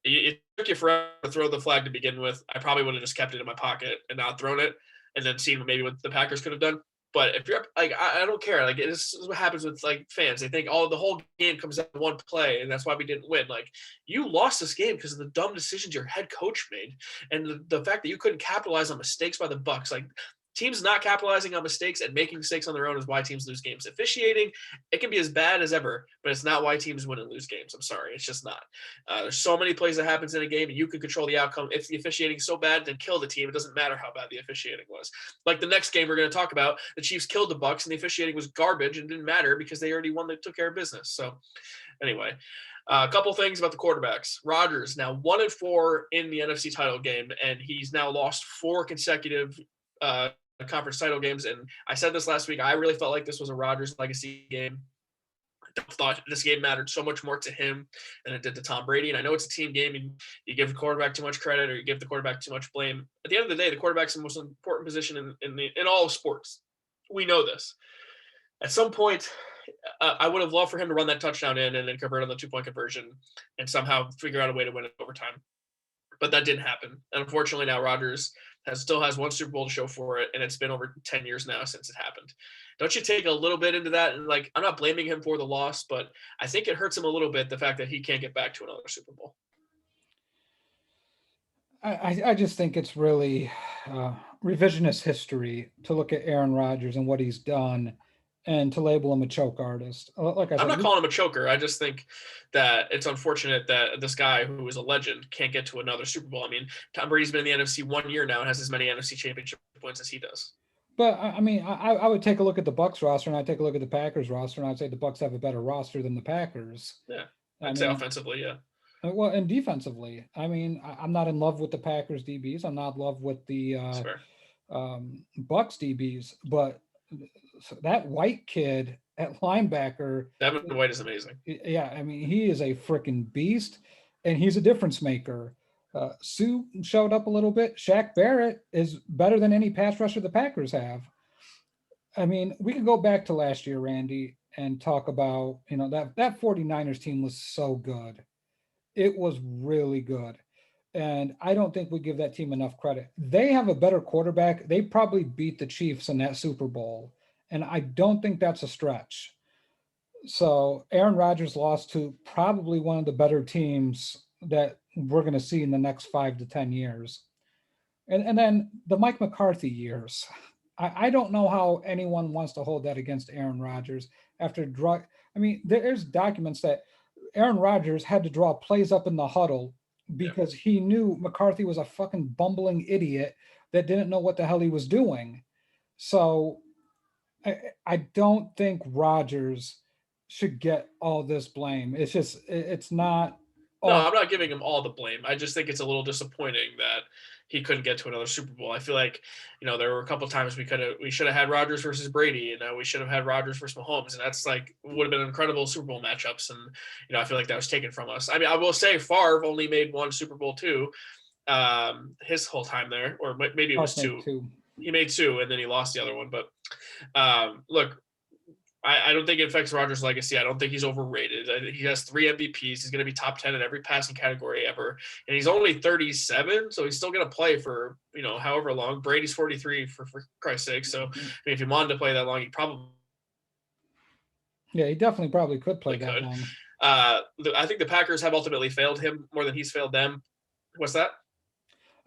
It took you forever to throw the flag to begin with. I probably would have just kept it in my pocket and not thrown it and then seen maybe what the Packers could have done. But if you're like, I don't care. Like, this is what happens with like fans. They think, the whole game comes out in one play, and that's why we didn't win. Like, you lost this game because of the dumb decisions your head coach made, and the fact that you couldn't capitalize on mistakes by the Bucks. Like, teams not capitalizing on mistakes and making mistakes on their own is why teams lose games. Officiating, it can be as bad as ever, but it's not why teams win and lose games. I'm sorry, it's just not. There's so many plays that happens in a game, and you can control the outcome. If the officiating is so bad, then kill the team. It doesn't matter how bad the officiating was. Like the next game we're going to talk about, the Chiefs killed the Bucks, and the officiating was garbage and didn't matter because they already won. They took care of business. So anyway, a couple things about the quarterbacks. Rodgers now 1-4 in the NFC title game, and he's now lost 4 consecutive conference title games. And I said this last week, I really felt like this was a Rodgers legacy game. I thought this game mattered so much more to him than it did to Tom Brady. And I know it's a team game, and you give the quarterback too much credit or you give the quarterback too much blame. At the end of the day, the quarterback's the most important position in all of sports. We know this. At some point, I would have loved for him to run that touchdown in and then convert on the 2-point conversion and somehow figure out a way to win it overtime. But that didn't happen. And unfortunately, now Rodgers still has 1 Super Bowl to show for it, and it's been over 10 years now since it happened. Don't you take a little bit into that? And like, I'm not blaming him for the loss, but I think it hurts him a little bit, the fact that he can't get back to another Super Bowl. I just think it's really revisionist history to look at Aaron Rodgers and what he's done and to label him a choke artist. Like I said, I'm not calling him a choker. I just think that it's unfortunate that this guy who is a legend can't get to another Super Bowl. I mean, Tom Brady's been in the NFC 1 year now and has as many NFC championship points as he does. But I mean, I would take a look at the Bucks roster and I'd take a look at the Packers roster and I'd say the Bucks have a better roster than the Packers. Yeah, I'd say offensively, yeah. Well, and defensively, I mean, I'm not in love with the Packers DBs. I'm not in love with the Bucks DBs, but that White kid at linebacker, Devin White is amazing. Yeah, I mean, he is a freaking beast, and he's a difference maker. Sue showed up a little bit. Shaq Barrett is better than any pass rusher the Packers have. I mean, we could go back to last year, Randy, and talk about, that 49ers team was so good. It was really good. And I don't think we give that team enough credit. They have a better quarterback. They probably beat the Chiefs in that Super Bowl. And I don't think that's a stretch. So Aaron Rodgers lost to probably one of the better teams that we're going to see in the next 5 to 10 years. And then the Mike McCarthy years. I don't know how anyone wants to hold that against Aaron Rodgers after drug. I mean, there's documents that Aaron Rodgers had to draw plays up in the huddle because he knew McCarthy was a fucking bumbling idiot that didn't know what the hell he was doing. So I don't think Rodgers should get all this blame. It's just, it's not. No, I'm not giving him all the blame. I just think it's a little disappointing that he couldn't get to another Super Bowl. I feel like, there were a couple of times we should have had Rodgers versus Brady, and we should have had Rodgers versus Mahomes, and that's would have been incredible Super Bowl matchups. And I feel like that was taken from us. I mean, I will say Favre only made 1 Super Bowl too, his whole time there, or maybe it was 2. He made 2, and then he lost the other one. But look, I don't think it affects Rodgers' legacy. I don't think he's overrated. I think he has 3 MVPs. He's going to be top 10 in every passing category ever. And he's only 37, so he's still going to play for, however long. Brady's 43, for Christ's sake. So, I mean, if he wanted to play that long, he probably Yeah, he definitely probably could play that could. long. I think the Packers have ultimately failed him more than he's failed them. What's that?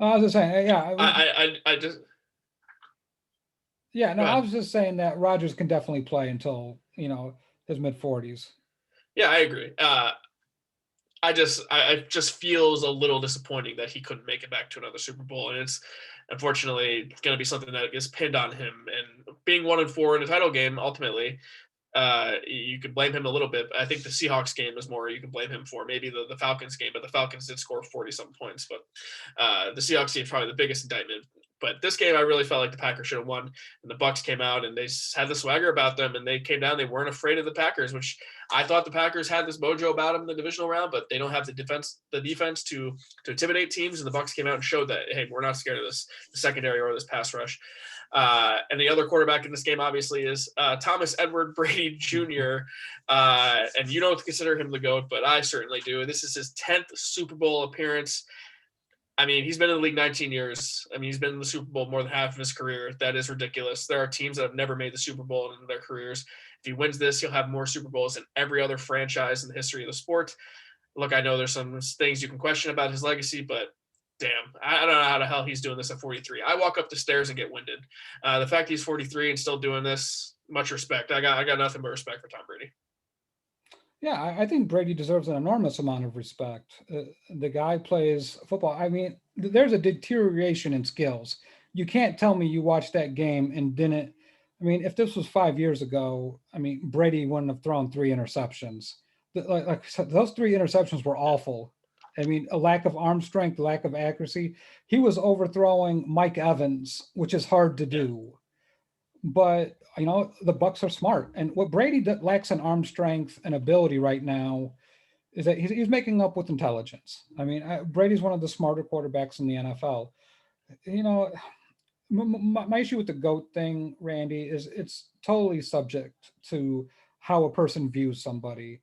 I was just saying, yeah, I just yeah, no, go I ahead. was just saying that Rodgers can definitely play until, his mid 40s. Yeah, I agree. I just feels a little disappointing that he couldn't make it back to another Super Bowl, and it's unfortunately going to be something that is pinned on him. And being 1-4 in a title game, ultimately, you could blame him a little bit. I think the Seahawks game is more you can blame him for. Maybe the Falcons game, but the Falcons did score 40-something points. But the Seahawks game is probably the biggest indictment. But this game, I really felt like the Packers should have won. And the Bucs came out and they had the swagger about them, and they came down. They weren't afraid of the Packers, which I thought the Packers had this mojo about them in the divisional round, but they don't have the defense to intimidate teams. And the Bucs came out and showed that, hey, we're not scared of this the secondary or this pass rush. And the other quarterback in this game, obviously, is Thomas Edward Brady Jr. And you don't consider him the GOAT, but I certainly do. This is his 10th Super Bowl appearance. I mean, he's been in the league 19 years. I mean, he's been in the Super Bowl more than half of his career. That is ridiculous. There are teams that have never made the Super Bowl in their careers. If he wins this, he'll have more Super Bowls than every other franchise in the history of the sport. Look, I know there's some things you can question about his legacy, but damn, I don't know how the hell he's doing this at 43. I walk up the stairs and get winded. The fact he's 43 and still doing this, much respect. I got nothing but respect for Tom Brady. Yeah, I think Brady deserves an enormous amount of respect. The guy plays football. I mean, there's a deterioration in skills. You can't tell me you watched that game and didn't. I mean, if this was 5 years ago, I mean, Brady wouldn't have thrown 3 interceptions. Like I said, those 3 interceptions were awful. I mean, a lack of arm strength, lack of accuracy. He was overthrowing Mike Evans, which is hard to Yeah. do. But the Bucs are smart, and what Brady lacks in arm strength and ability right now is that he's making up with intelligence. I mean, Brady's one of the smarter quarterbacks in the NFL. You know, my issue with the GOAT thing, Randy, is it's totally subject to how a person views somebody.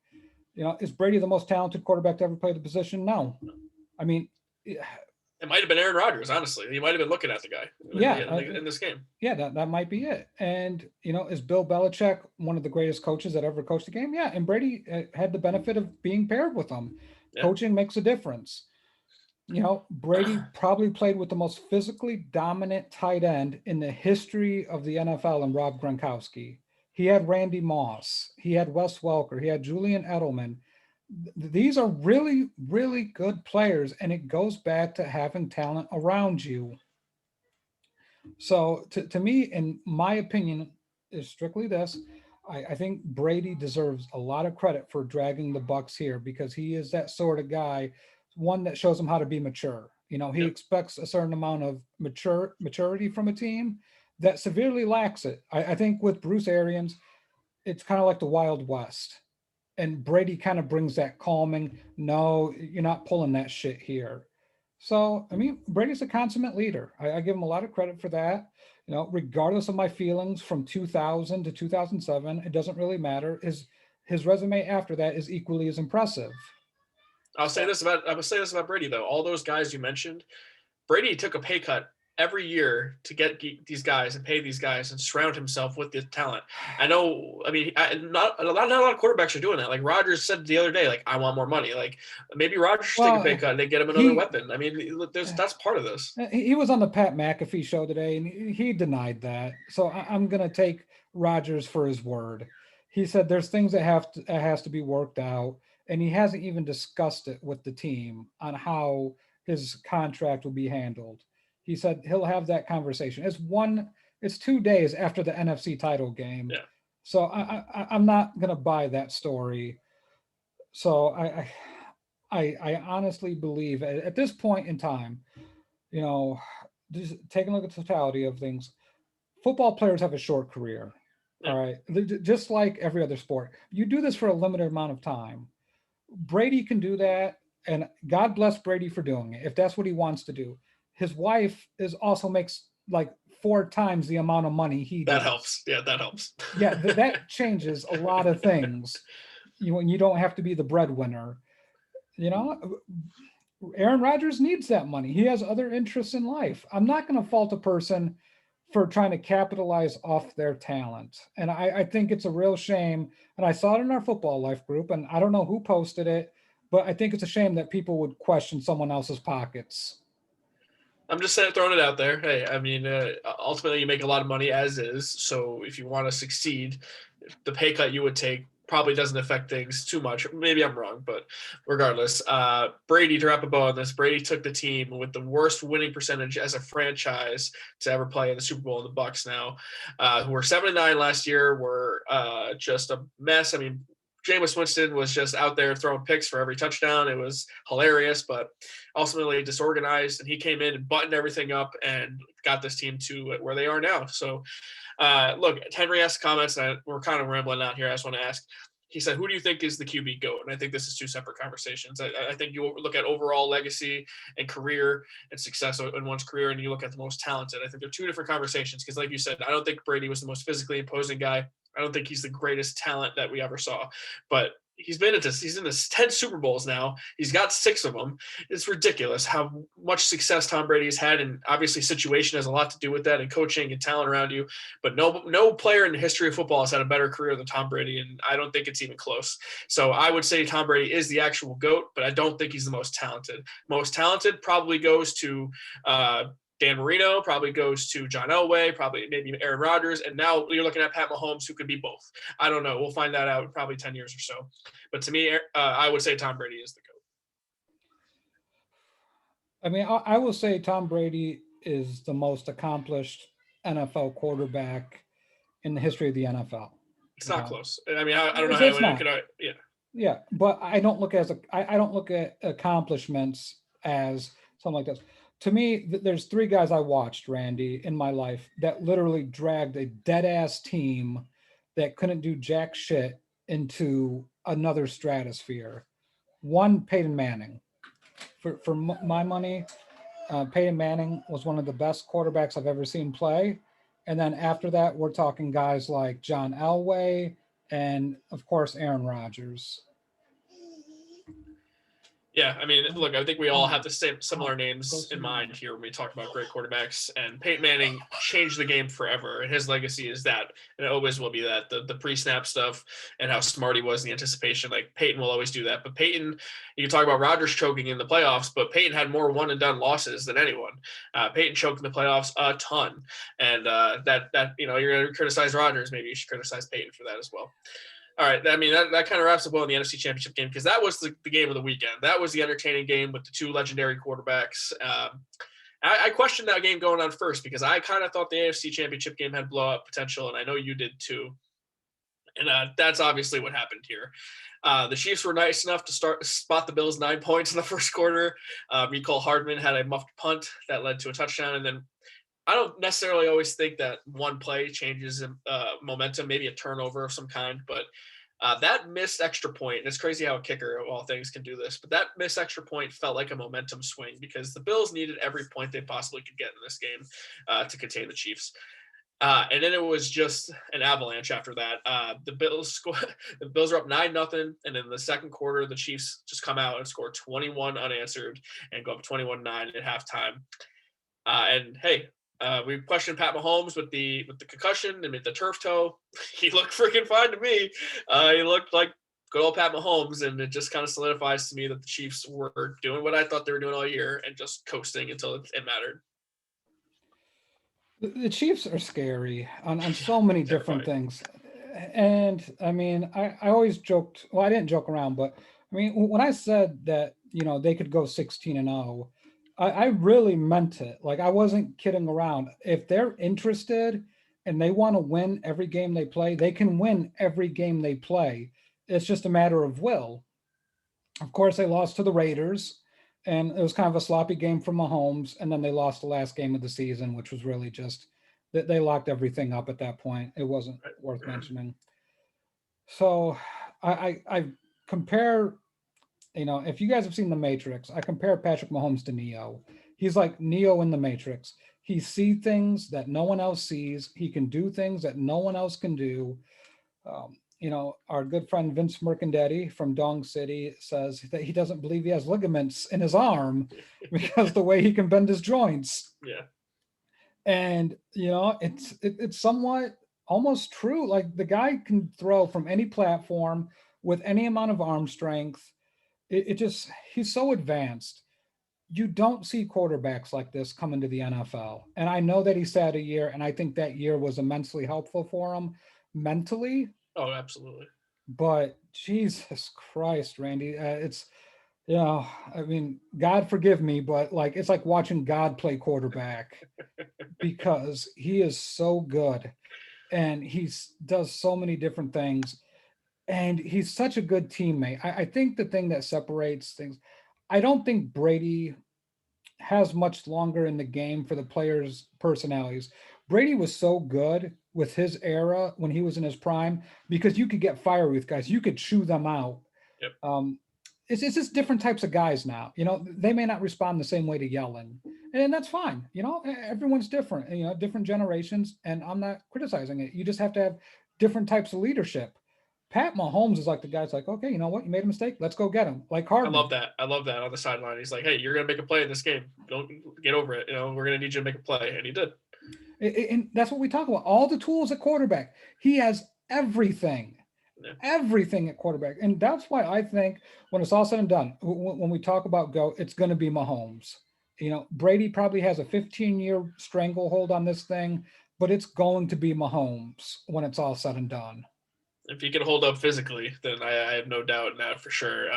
Is Brady the most talented quarterback to ever play the position? No. I mean, It might have been Aaron Rodgers, honestly. He might have been looking at the guy yeah, in this game. yeah, that might be it. And is Bill Belichick one of the greatest coaches that ever coached a game? Yeah, and Brady had the benefit of being paired with him. Yeah. Coaching makes a difference. Brady probably played with the most physically dominant tight end in the history of the NFL in Rob Gronkowski. He had Randy Moss. He had Wes Welker. He had Julian Edelman. These are really, really good players, and it goes back to having talent around you. So to me, in my opinion, is strictly this. I think Brady deserves a lot of credit for dragging the Bucs here because he is that sort of guy, one that shows him how to be mature. He Yep. expects a certain amount of maturity from a team that severely lacks it. I think with Bruce Arians, it's kind of like the Wild West. And Brady kind of brings that calming, no, you're not pulling that shit here. So, I mean, Brady's a consummate leader. I give him a lot of credit for that. Regardless of my feelings from 2000 to 2007, it doesn't really matter. His resume after that is equally as impressive. I will say this about Brady though. All those guys you mentioned, Brady took a pay cut every year to get these guys and pay these guys and surround himself with this talent. I know. I mean, not a lot of quarterbacks are doing that. Like Rodgers said the other day, like I want more money. Like maybe Rodgers should take a pay cut and they get him another weapon. I mean, that's part of this. He was on the Pat McAfee show today, and he denied that. So I'm going to take Rodgers for his word. He said there's things that has to be worked out, and he hasn't even discussed it with the team on how his contract will be handled. He said he'll have that conversation. It's 2 days after the NFC title game. Yeah. So I'm not going to buy that story. So I honestly believe at this point in time, just taking a look at the totality of things, football players have a short career. Yeah. All right. Just like every other sport, you do this for a limited amount of time. Brady can do that. And God bless Brady for doing it if that's what he wants to do. His wife also makes like 4 times the amount of money he does. That helps. Yeah, that helps. Yeah, that changes a lot of things. You don't have to be the breadwinner. You know, Aaron Rodgers needs that money. He has other interests in life. I'm not going to fault a person for trying to capitalize off their talent. And I think it's a real shame. And I saw it in our football life group, and I don't know who posted it, but I think it's a shame that people would question someone else's pockets. I'm just saying, throwing it out there. Hey, I mean, ultimately you make a lot of money as is. So if you want to succeed, the pay cut you would take probably doesn't affect things too much. Maybe I'm wrong, but regardless, Brady, to wrap a bow on this, Brady took the team with the worst winning percentage as a franchise to ever play in the Super Bowl in the Bucs now, who were 7-9 last year, were just a mess. I mean, Jameis Winston was just out there throwing picks for every touchdown. It was hilarious, but ultimately disorganized. And he came in and buttoned everything up and got this team to where they are now. So, look, Henry asked comments, and we're kind of rambling out here. I just want to ask. He said, who do you think is the QB GOAT? And I think this is two separate conversations. I think you look at overall legacy and career and success in one's career, and you look at the most talented. I think they're two different conversations because, like you said, I don't think Brady was the most physically imposing guy. I don't think he's the greatest talent that we ever saw. But he's in this 10 Super Bowls now. He's got 6 of them. It's ridiculous how much success Tom Brady has had, and obviously situation has a lot to do with that, and coaching and talent around you. But no player in the history of football has had a better career than Tom Brady, and I don't think it's even close. So I would say Tom Brady is the actual GOAT, but I don't think he's the most talented. Most talented probably goes to Dan Marino, probably goes to John Elway, probably maybe Aaron Rodgers, and now you're looking at Pat Mahomes, who could be both. I don't know. We'll find that out in probably 10 years or so. But to me, I would say Tom Brady is the GOAT. I mean, I will say Tom Brady is the most accomplished NFL quarterback in the history of the NFL. It's not close. I mean, I don't know It's how anyone not. could. Yeah. Yeah, but I don't look I don't look at accomplishments as something like this. To me, there's 3 guys I watched, Randy, in my life that literally dragged a dead ass team that couldn't do jack shit into another stratosphere. One, Peyton Manning. For my money, Peyton Manning was one of the best quarterbacks I've ever seen play. And then after that, we're talking guys like John Elway and, of course, Aaron Rodgers. Yeah, I mean, look, I think we all have the same similar names in mind here when we talk about great quarterbacks. And Peyton Manning changed the game forever, and his legacy is that, and it always will be that the pre-snap stuff and how smart he was in the anticipation. Like Peyton will always do that. But Peyton, you can talk about Rodgers choking in the playoffs, but Peyton had more one and done losses than anyone. Peyton choked in the playoffs a ton, and that you're going to criticize Rodgers, maybe you should criticize Peyton for that as well. All right, I mean, that kind of wraps up well in the NFC Championship game because that was the game of the weekend. That was the entertaining game with the 2 legendary quarterbacks. I questioned that game going on first because I kind of thought the AFC Championship game had blowout potential, and I know you did too. And that's obviously what happened here. The Chiefs were nice enough to spot the Bills 9 points in the first quarter. Mecole Hardman had a muffed punt that led to a touchdown, and then I don't necessarily always think that one play changes momentum, maybe a turnover of some kind, but that missed extra point, and it's crazy how a kicker of all things can do this, but that missed extra point felt like a momentum swing because the Bills needed every point they possibly could get in this game to contain the Chiefs. And then it was just an avalanche after that. The Bills are up 9-0, and in the second quarter, the Chiefs just come out and score 21 unanswered and go up 21-9 at halftime. And hey, we questioned Pat Mahomes with the concussion and with the turf toe. He looked freaking fine to me. He looked like good old Pat Mahomes, and it just kind of solidifies to me that the Chiefs were doing what I thought they were doing all year and just coasting until it mattered. The Chiefs are scary on so many different things. And I mean, I always joked, well, I didn't joke around, but I mean, when I said that, they could go 16-0, I really meant it. Like, I wasn't kidding around. If they're interested and they want to win every game they play, they can win every game they play. It's just a matter of will. Of course, they lost to the Raiders, and it was kind of a sloppy game for Mahomes. And then they lost the last game of the season, which was really just that they locked everything up at that point. It wasn't worth mentioning. So I compare, if you guys have seen The Matrix, I compare Patrick Mahomes to Neo. He's like Neo in The Matrix. He sees things that no one else sees. He can do things that no one else can do. Our good friend Vince Mercandetti from Dong City says that he doesn't believe he has ligaments in his arm because the way he can bend his joints. Yeah. And it's somewhat almost true. Like the guy can throw from any platform with any amount of arm strength. It just he's so advanced. You don't see quarterbacks like this come into the NFL. And I know that he sat a year, and I think that year was immensely helpful for him mentally. Oh, absolutely. But Jesus Christ, Randy, I mean, God forgive me, but like it's like watching God play quarterback because he is so good and he does so many different things. And he's such a good teammate. I think the thing that separates things, I don't think Brady has much longer in the game for the players' personalities. Brady was so good with his era when he was in his prime because you could get fiery with guys, you could chew them out. Yep. It's just different types of guys now. They may not respond the same way to yelling, and that's fine. Everyone's different. Different generations, and I'm not criticizing it. You just have to have different types of leadership. Pat Mahomes is like the guy's like, okay, you know what? You made a mistake. Let's go get him. Like Harden. I love that on the sideline. He's like, hey, you're going to make a play in this game. Don't get over it. We're going to need you to make a play. And he did. And that's what we talk about. All the tools at quarterback. He has everything. Yeah. Everything at quarterback. And that's why I think when it's all said and done, when we talk about GOAT, it's going to be Mahomes. Brady probably has a 15-year stranglehold on this thing, but it's going to be Mahomes when it's all said and done. If he can hold up physically, then I have no doubt in that for sure.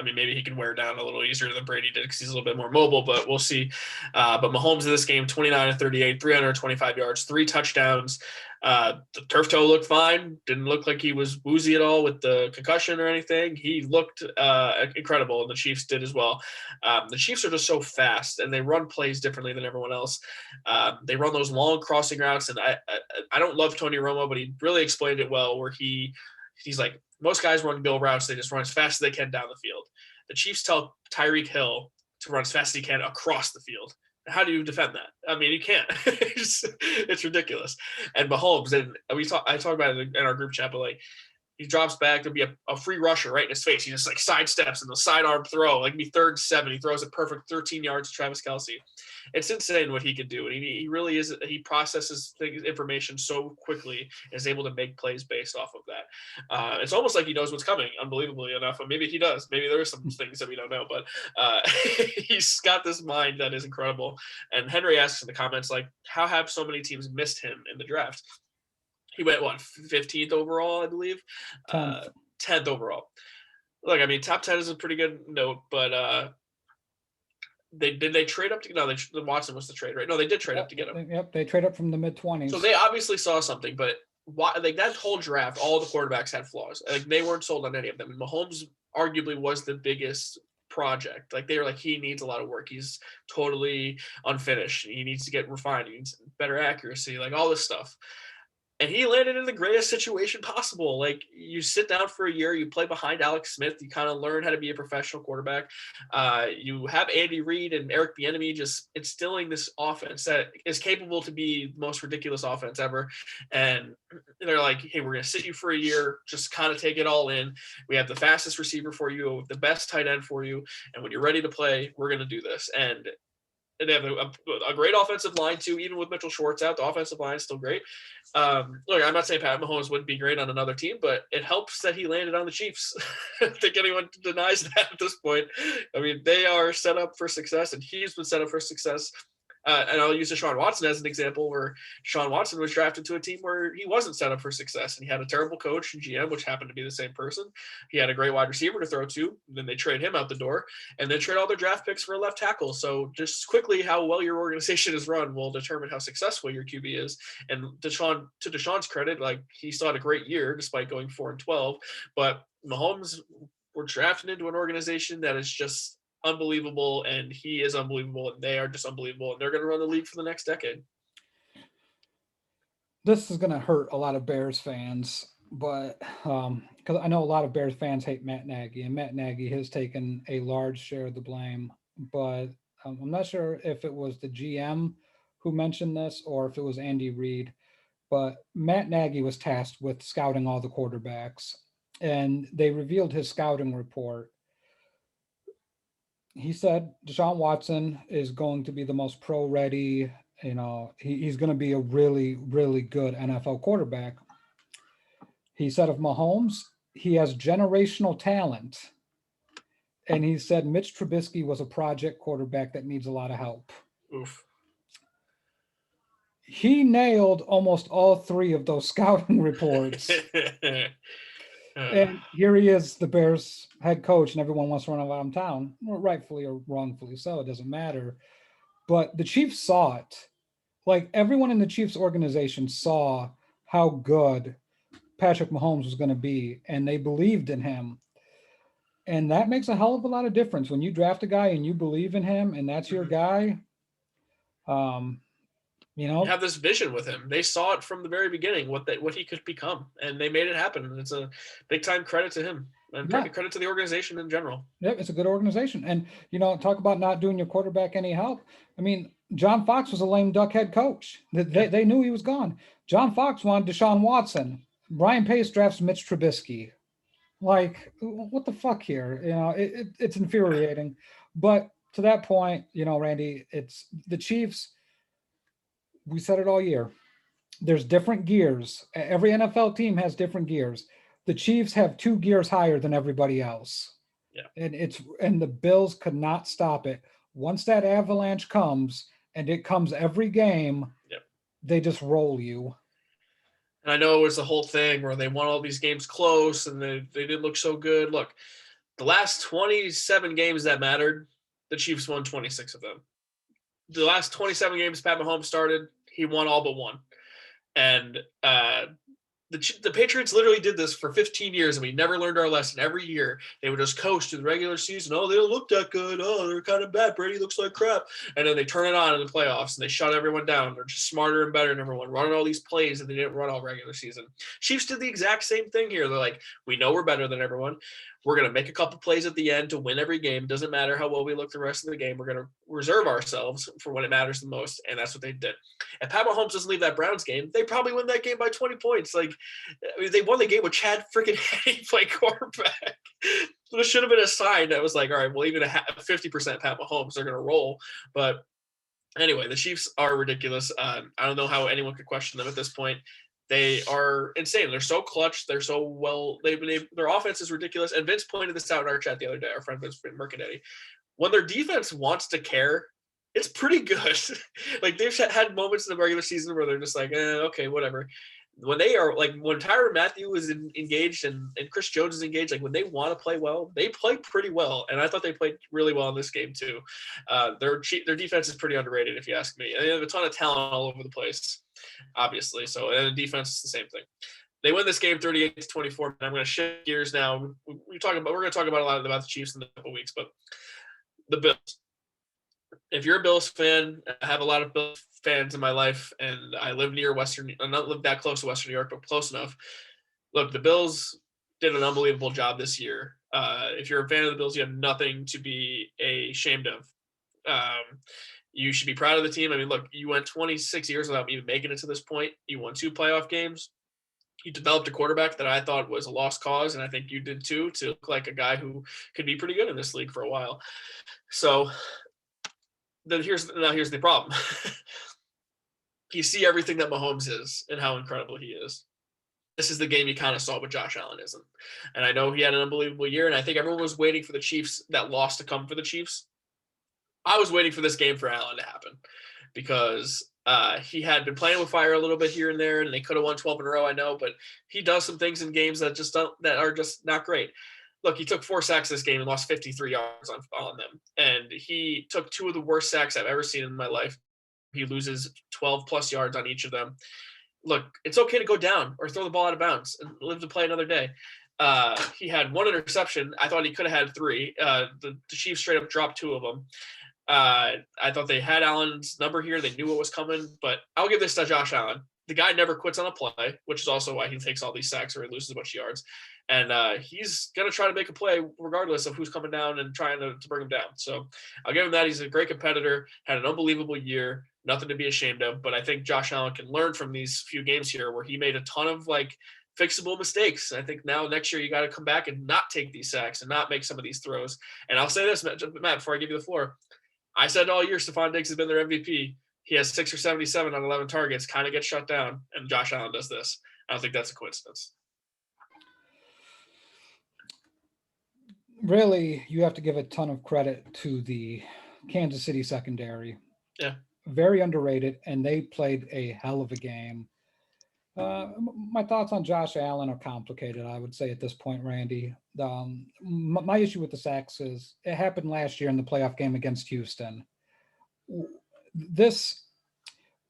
Maybe he can wear down a little easier than Brady did because he's a little bit more mobile, but we'll see. But Mahomes in this game, 29-38, 325 yards, 3 touchdowns. The turf toe looked fine. Didn't look like he was woozy at all with the concussion or anything. He looked incredible, and the Chiefs did as well. The Chiefs are just so fast, and they run plays differently than everyone else. They run those long crossing routes, and I don't love Tony Romo, but he really explained it well where he's like, most guys run bill routes. They just run as fast as they can down the field. The Chiefs tell Tyreek Hill to run as fast as he can across the field. How do you defend that? You can't. It's ridiculous. And Mahomes, and I talk about it in our group chat, but like he drops back, there'll be a free rusher right in his face. He just like sidesteps and the sidearm throw, like be 3rd and 7. He throws a perfect 13 yards to Travis Kelce. It's insane what he can do. And he really is, he processes information so quickly and is able to make plays based off of that. It's almost like he knows what's coming, unbelievably enough. Or maybe he does. Maybe there are some things that we don't know, but he's got this mind that is incredible. And Henry asks in the comments, like, how have so many teams missed him in the draft? He went, 15th overall, I believe? 10th overall. Look, top 10 is a pretty good note, but they trade up to – no, Watson was the trade, right? No, they did trade up to get him. Yep, they trade up from the mid-20s. So they obviously saw something, but that whole draft, all the quarterbacks had flaws. Like they weren't sold on any of them. And Mahomes arguably was the biggest project. Like they were like, he needs a lot of work. He's totally unfinished. He needs to get refined. He needs better accuracy, like all this stuff. And he landed in the greatest situation possible. Like you sit down for a year, you play behind Alex Smith, you kind of learn how to be a professional quarterback. You have Andy Reid and Eric Bieniemy just instilling this offense that is capable to be the most ridiculous offense ever. And they're like, hey, we're going to sit you for a year, just kind of take it all in. We have the fastest receiver for you, the best tight end for you. And when you're ready to play, we're going to do this. And they have a great offensive line too. Even with Mitchell Schwartz out, the offensive line is still great. Look, I'm not saying Pat Mahomes wouldn't be great on another team, but it helps that he landed on the Chiefs. I think anyone denies that at this point. They are set up for success, and he's been set up for success. And I'll use Deshaun Watson as an example, where Deshaun Watson was drafted to a team where he wasn't set up for success, and he had a terrible coach and GM, which happened to be the same person. He had a great wide receiver to throw to. Then they trade him out the door, and then trade all their draft picks for a left tackle. So just quickly, how well your organization is run will determine how successful your QB is. And to Deshaun's credit, like he still had a great year despite going 4-12. But Mahomes were drafted into an organization that is just unbelievable, and he is unbelievable, and they are just unbelievable, and they're going to run the league for the next decade. This is going to hurt a lot of Bears fans, but because I know a lot of Bears fans hate Matt Nagy, and Matt Nagy has taken a large share of the blame, but I'm not sure if it was the GM who mentioned this or if it was Andy Reid, but Matt Nagy was tasked with scouting all the quarterbacks, and they revealed his scouting report. He said Deshaun Watson is going to be the most pro ready, he's going to be a really, really good NFL quarterback. He said of Mahomes, he has generational talent. And he said Mitch Trubisky was a project quarterback that needs a lot of help. Oof. He nailed almost all three of those scouting reports. And here he is, the Bears head coach, and everyone wants to run around town, rightfully or wrongfully so, it doesn't matter. But the Chiefs saw it. Like everyone in the Chiefs organization saw how good Patrick Mahomes was going to be, and they believed in him. And that makes a hell of a lot of difference when you draft a guy and you believe in him, and that's your guy. You have this vision with him. They saw it from the very beginning, what he could become, and they made it happen. And it's a big time credit to him and credit to the organization in general. Yeah, it's a good organization. And, talk about not doing your quarterback any help. I mean, John Fox was a lame duck head coach. They knew he was gone. John Fox wanted Deshaun Watson. Brian Pace drafts Mitch Trubisky. Like, what the fuck here? It's infuriating. But to that point, Randy, it's the Chiefs. We said it all year. There's different gears. Every NFL team has different gears. The Chiefs have 2 gears higher than everybody else. Yeah. And the Bills could not stop it. Once that avalanche comes, and it comes every game, they just roll you. And I know it was the whole thing where they won all these games close and they didn't look so good. Look, the last 27 games that mattered, the Chiefs won 26 of them. The last 27 games Pat Mahomes started, he won all but one. And the Patriots literally did this for 15 years, and we never learned our lesson. Every year, they would just coast through the regular season. Oh, they don't look that good. Oh, they're kind of bad. Brady looks like crap. And then they turn it on in the playoffs, and they shut everyone down. They're just smarter and better than everyone, running all these plays that they didn't run all regular season. Chiefs did the exact same thing here. They're like, we know we're better than everyone. We're going to make a couple plays at the end to win every game. Doesn't matter how well we look the rest of the game. We're going to reserve ourselves for when it matters the most, and that's what they did. If Pat Mahomes doesn't leave that Browns game, they probably win that game by 20 points. Like, I mean, they won the game with Chad freaking Henne play quarterback. So it should have been a sign that was like, all right, well, even a 50% Pat Mahomes, they're going to roll. But anyway, the Chiefs are ridiculous. I don't know how anyone could question them at this point. They are insane. They're so clutch. They're so well. Their offense is ridiculous. And Vince pointed this out in our chat the other day. Our friend Vince Mercadetti. When their defense wants to care, it's pretty good. Like they've had moments in the regular season where they're just like, okay, whatever. When they are like when Tyrann Mathieu is engaged and Chris Jones is engaged, like when they want to play well, they play pretty well. And I thought they played really well in this game too. Their defense is pretty underrated, if you ask me. And they have a ton of talent all over the place, obviously. So and the defense is the same thing. They win this game 38-24. I'm going to shift gears now. We're going to talk about a lot about the Chiefs in a couple weeks, but the Bills. If you're a Bills fan, I have a lot of Bills fans in my life, and I live near I don't live that close to Western New York, but close enough. Look, the Bills did an unbelievable job this year. If you're a fan of the Bills, you have nothing to be ashamed of. You should be proud of the team. I mean, look, you went 26 years without even making it to this point. You won 2 playoff games. You developed a quarterback that I thought was a lost cause, and I think you did too, to look like a guy who could be pretty good in this league for a while. So here's the problem. You see everything that Mahomes is and how incredible he is. This is the game you kind of saw what Josh Allen isn't. And I know he had an unbelievable year, and I think everyone was waiting for the Chiefs, that loss to come for the Chiefs. I was waiting for this game for Allen to happen because he had been playing with fire a little bit here and there, and they could have won 12 in a row, I know, but he does some things in games that are just not great. Look, he took 4 sacks this game and lost 53 yards on them. And he took 2 of the worst sacks I've ever seen in my life. He loses 12-plus yards on each of them. Look, it's okay to go down or throw the ball out of bounds and live to play another day. He had 1 interception. I thought he could have had 3. The Chiefs straight up dropped 2 of them. I thought they had Allen's number here. They knew what was coming. But I'll give this to Josh Allen. The guy never quits on a play, which is also why he takes all these sacks or he loses a bunch of yards. And he's going to try to make a play regardless of who's coming down and trying to bring him down. So I'll give him that. He's a great competitor, had an unbelievable year. nothing to be ashamed of. But I think Josh Allen can learn from these few games here where he made a ton of like fixable mistakes. And I think now next year you got to come back and not take these sacks and not make some of these throws. And I'll say this, Matt, before I give you the floor, I said all year Stephon Diggs has been their MVP. He has 6 or 77 on 11 targets, kind of gets shut down, and Josh Allen does this. I don't think that's a coincidence. Really, you have to give a ton of credit to the Kansas City secondary. Yeah. Very underrated, and they played a hell of a game. My thoughts on Josh Allen are complicated, I would say, at this point, Randy. My issue with the sacks is it happened last year in the playoff game against Houston.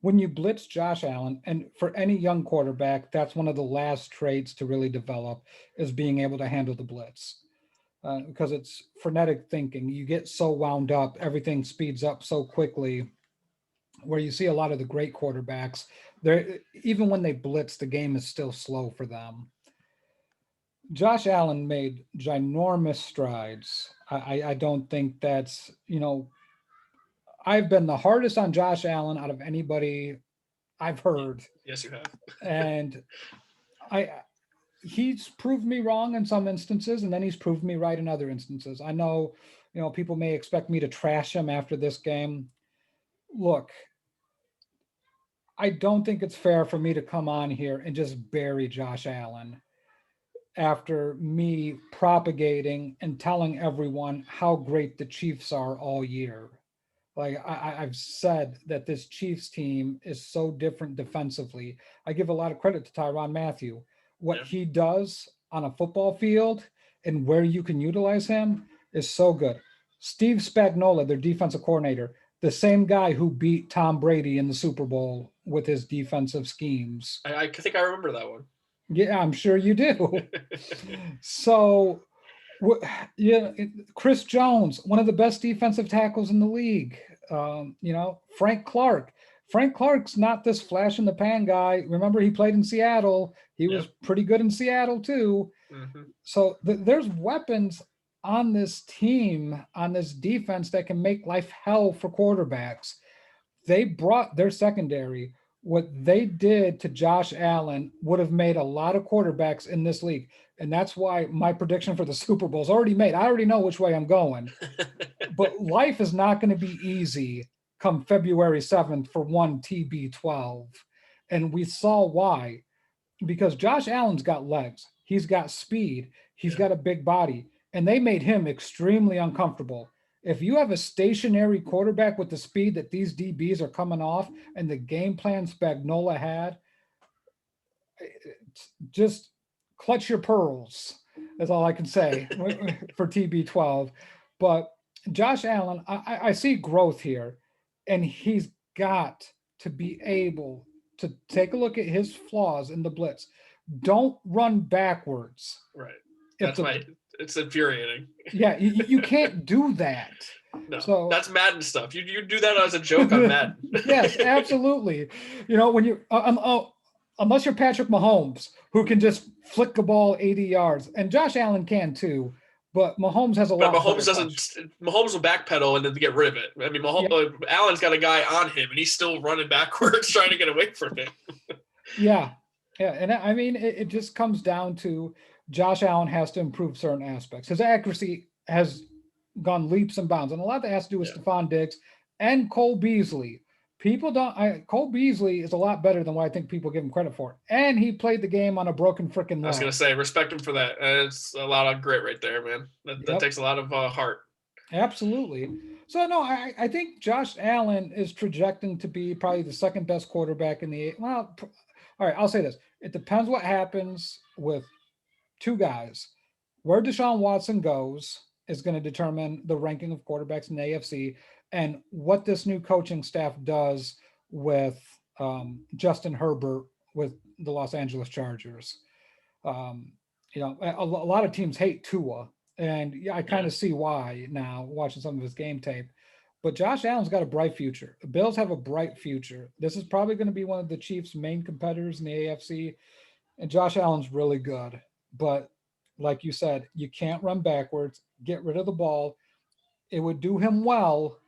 When you blitz Josh Allen, and for any young quarterback, that's one of the last traits to really develop is being able to handle the blitz. Because it's frenetic thinking. You get so wound up, everything speeds up so quickly, where you see a lot of the great quarterbacks, even when they blitz, the game is still slow for them. Josh Allen made ginormous strides. I don't think that's, I've been the hardest on Josh Allen out of anybody I've heard. Yes, you have. And he's proved me wrong in some instances, and then he's proved me right in other instances. I know, people may expect me to trash him after this game. Look, I don't think it's fair for me to come on here and just bury Josh Allen after me propagating and telling everyone how great the Chiefs are all year. Like I've said that this Chiefs team is so different defensively. I give a lot of credit to Tyrann Mathieu. What he does on a football field and where you can utilize him is so good. Steve Spagnuolo, their defensive coordinator, the same guy who beat Tom Brady in the Super Bowl with his defensive schemes. I think I remember that one. Yeah, I'm sure you do. So, Chris Jones, one of the best defensive tackles in the league. Frank Clark. Frank Clark's not this flash in the pan guy. Remember, he played in Seattle. He was pretty good in Seattle too. Mm-hmm. So there's weapons on this team, on this defense that can make life hell for quarterbacks. They brought their secondary. What they did to Josh Allen would have made a lot of quarterbacks in this league. And that's why my prediction for the Super Bowl is already made. I already know which way I'm going. But life is not going to be easy come February 7th for one TB12. And we saw why. Because Josh Allen's got legs. He's got speed. He's got a big body. And they made him extremely uncomfortable. If you have a stationary quarterback with the speed that these DBs are coming off and the game plan Spagnuolo had, just clutch your pearls. That's all I can say for TB12. But Josh Allen, I see growth here, and he's got to be able to take a look at his flaws in the blitz. Don't run backwards. Right. It's infuriating. Yeah, you can't do that. No, so that's Madden stuff. You do that as a joke on Madden. Yes, absolutely. When you unless you're Patrick Mahomes, who can just flick the ball 80 yards, and Josh Allen can too. But Mahomes has a lot. But Mahomes doesn't. Mahomes will backpedal and then get rid of it. I mean, Allen's got a guy on him, and he's still running backwards trying to get away from him. Yeah, and I mean, it just comes down to Josh Allen has to improve certain aspects. His accuracy has gone leaps and bounds, and a lot of that has to do with Stephon Diggs and Cole Beasley. Cole Beasley is a lot better than what I think people give him credit for. And he played the game on a broken freaking leg. I was going to say, respect him for that. It's a lot of grit right there, man. That takes a lot of heart. Absolutely. So, no, I think Josh Allen is projecting to be probably the second best quarterback in the – well, all right, I'll say this. It depends what happens with two guys. Where Deshaun Watson goes is going to determine the ranking of quarterbacks in the AFC. And what this new coaching staff does with Justin Herbert with the Los Angeles Chargers. A lot of teams hate Tua, and I kind of see why now watching some of his game tape. But Josh Allen's got a bright future. The Bills have a bright future. This is probably going to be one of the Chiefs' main competitors in the AFC, and Josh Allen's really good. But like you said, you can't run backwards, get rid of the ball. It would do him well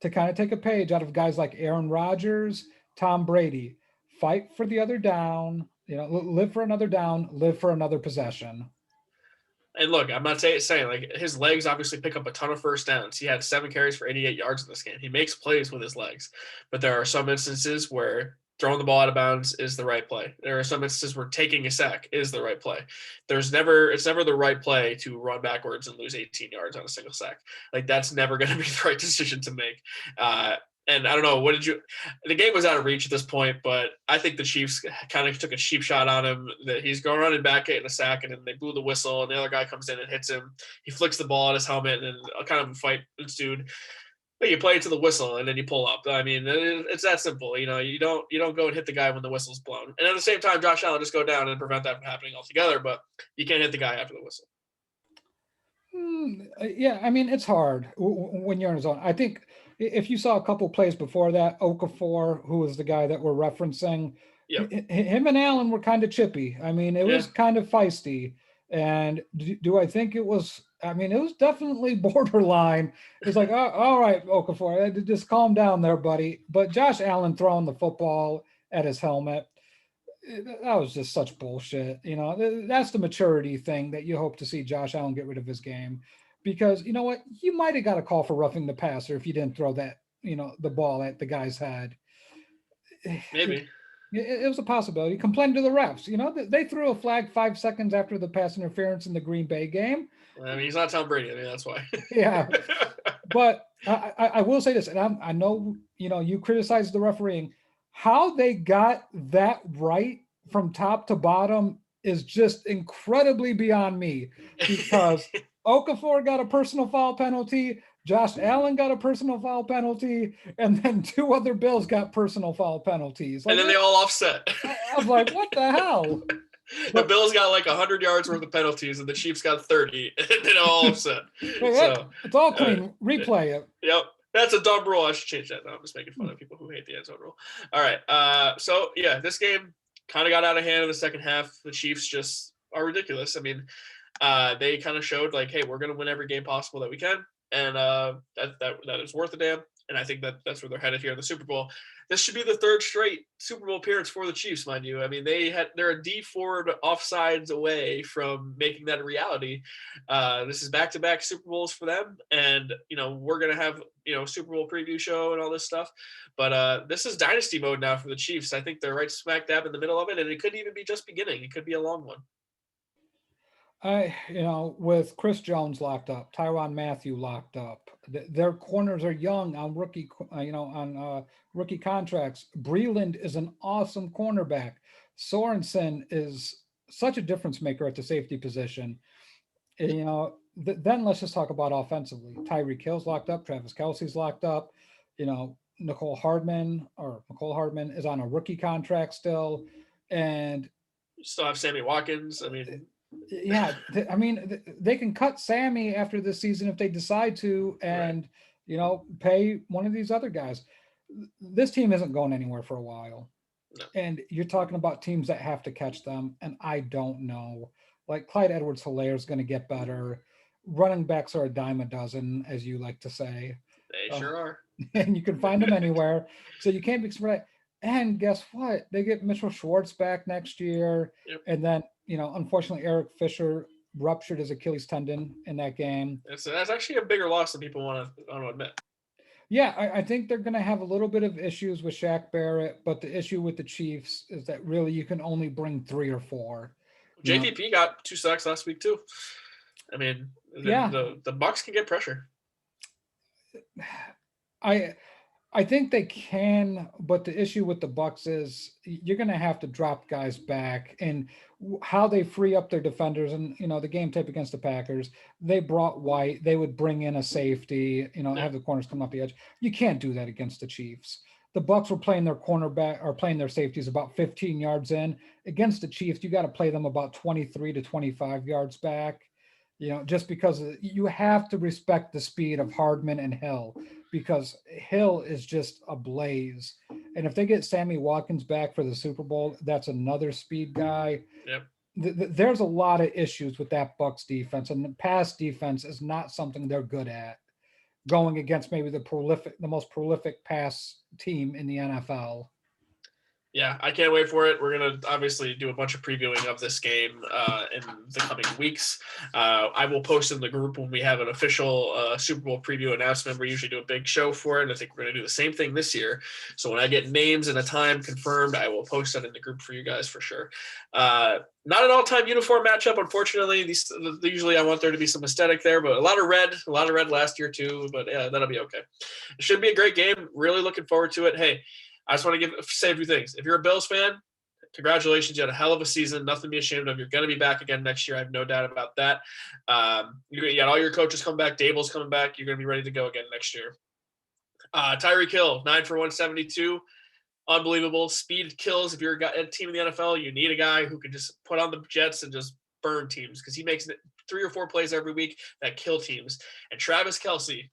to kind of take a page out of guys like Aaron Rodgers, Tom Brady. Fight for the other down, live for another down, live for another possession. And look, I'm not saying like his legs obviously pick up a ton of first downs. He had 7 carries for 88 yards in this game. He makes plays with his legs, but there are some instances where throwing the ball out of bounds is the right play. There are some instances where taking a sack is the right play. It's never the right play to run backwards and lose 18 yards on a single sack. Like that's never going to be the right decision to make. And I don't know, the game was out of reach at this point, but I think the Chiefs kind of took a cheap shot on him that he's going running back, getting a sack, and then they blew the whistle, and the other guy comes in and hits him. He flicks the ball at his helmet, and a kind of a fight ensued. But you play it to the whistle, and then you pull up. I mean, it's that simple. You don't go and hit the guy when the whistle's blown. And at the same time, Josh Allen just go down and prevent that from happening altogether, but you can't hit the guy after the whistle. Yeah, I mean, it's hard when you're in a zone. I think if you saw a couple plays before that, Okafor, who was the guy that we're referencing, Yep. Him and Allen were kind of chippy. I mean, it was kind of feisty. And do I think it was? I mean, it was definitely borderline. It's like, oh, all right, Okafor, just calm down there, buddy. But Josh Allen throwing the football at his helmet, that was just such bullshit. That's the maturity thing that you hope to see Josh Allen get rid of his game. Because you know what? You might have got a call for roughing the passer if you didn't throw that, the ball at the guy's head. Maybe. It was a possibility. Complain to the refs. They threw a flag 5 seconds after the pass interference in the Green Bay game. I mean, he's not Tom Brady. I mean, that's why. Yeah. But I will say this, and I know, you criticize the refereeing. How they got that right from top to bottom is just incredibly beyond me, because Okafor got a personal foul penalty, Josh Allen got a personal foul penalty, and then 2 other Bills got personal foul penalties. And then they all offset. I was like, what the hell? The Bills got like 100 yards worth of penalties, and the Chiefs got 30, and they all offset. So it's all clean. Replay it. Yep. That's a dumb rule. I should change that. No, I'm just making fun of people who hate the end zone rule. All right. So, yeah, this game kind of got out of hand in the second half. The Chiefs just are ridiculous. I mean, they kind of showed like, hey, we're going to win every game possible that we can. And that is worth a damn. And I think that's where they're headed here in the Super Bowl. This should be the 3rd straight Super Bowl appearance for the Chiefs, mind you. I mean, they're a D Ford offsides away from making that a reality. This is back-to-back Super Bowls for them, and we're gonna have Super Bowl preview show and all this stuff. But this is dynasty mode now for the Chiefs. I think they're right smack dab in the middle of it, and it couldn't even be just beginning. It could be a long one. With Chris Jones locked up, Tyrann Mathieu locked up, their corners are young on rookie, rookie contracts. Breeland is an awesome cornerback. Sorensen is such a difference maker at the safety position. Then let's just talk about offensively. Tyreek Hill's locked up. Travis Kelce's locked up. Nicole Hardman is on a rookie contract still, and you still have Sammy Watkins. I mean. Yeah, they can cut Sammy after this season if they decide to, and pay one of these other guys. This team isn't going anywhere for a while. No. And you're talking about teams that have to catch them, and I don't know. Like Clyde Edwards-Helaire is going to get better. Running backs are a dime a dozen, as you like to say. They sure are. And you can find them anywhere, so you can't be surprised. And guess what? They get Mitchell Schwartz back next year, yep. And then unfortunately, Eric Fisher ruptured his Achilles tendon in that game. That's actually a bigger loss than people want to admit. Yeah, I think they're going to have a little bit of issues with Shaq Barrett, but the issue with the Chiefs is that really you can only bring 3 or 4. JPP got 2 sacks last week too. I mean, the Bucs can get pressure. I think they can, but the issue with the Bucs is you're going to have to drop guys back, and how they free up their defenders. And the game tape against the Packers, they brought White. They would bring in a safety, have the corners come off the edge. You can't do that against the Chiefs. The Bucs were playing their cornerback or playing their safeties about 15 yards in. Against the Chiefs, you got to play them about 23 to 25 yards back. Just because you have to respect the speed of Hardman and Hill, because Hill is just a blaze. And if they get Sammy Watkins back for the Super Bowl, that's another speed guy. Yep. There's a lot of issues with that Bucs defense, and the pass defense is not something they're good at. going against maybe the most prolific pass team in the NFL. Yeah, I can't wait for it. We're going to obviously do a bunch of previewing of this game in the coming weeks. I will post in the group when we have an official Super Bowl preview announcement. We usually do a big show for it. I think we're going to do the same thing this year. So when I get names and a time confirmed, I will post that in the group for you guys for sure. Not an all-time uniform matchup, unfortunately. Usually I want there to be some aesthetic there, but a lot of red last year too. But yeah, that'll be okay. It should be a great game. Really looking forward to it. Hey, I just want to say a few things. If you're a Bills fan, congratulations. You had a hell of a season. Nothing to be ashamed of. You're going to be back again next year. I have no doubt about that. You got all your coaches coming back. Dable's coming back. You're going to be ready to go again next year. Tyreek Hill, 9 for 172. Unbelievable. Speed kills. If you're a team in the NFL, you need a guy who can just put on the Jets and just burn teams because he makes 3 or 4 plays every week that kill teams. And Travis Kelce,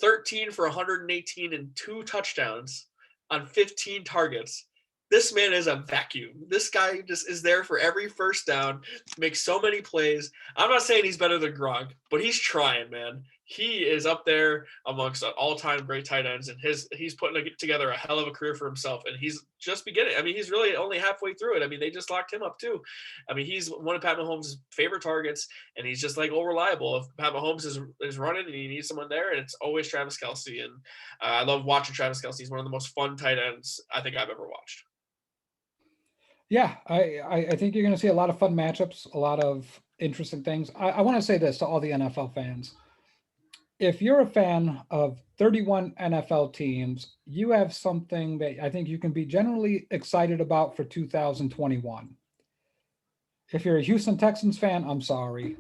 13 for 118 and 2 touchdowns on 15 targets. This man is a vacuum. This guy just is there for every first down, makes so many plays. I'm not saying he's better than Gronk, but he's trying, man. He is up there amongst all-time great tight ends, and he's putting together a hell of a career for himself, and he's just beginning. I mean, he's really only halfway through it. I mean, they just locked him up too. I mean, he's one of Pat Mahomes' favorite targets, and he's just like all reliable. If Pat Mahomes is running and he needs someone there, and it's always Travis Kelce, and I love watching Travis Kelce. He's one of the most fun tight ends I think I've ever watched. Yeah, I think you're going to see a lot of fun matchups, a lot of interesting things. I want to say this to all the NFL fans. If you're a fan of 31 NFL teams, you have something that I think you can be generally excited about for 2021. If you're a Houston Texans fan, I'm sorry.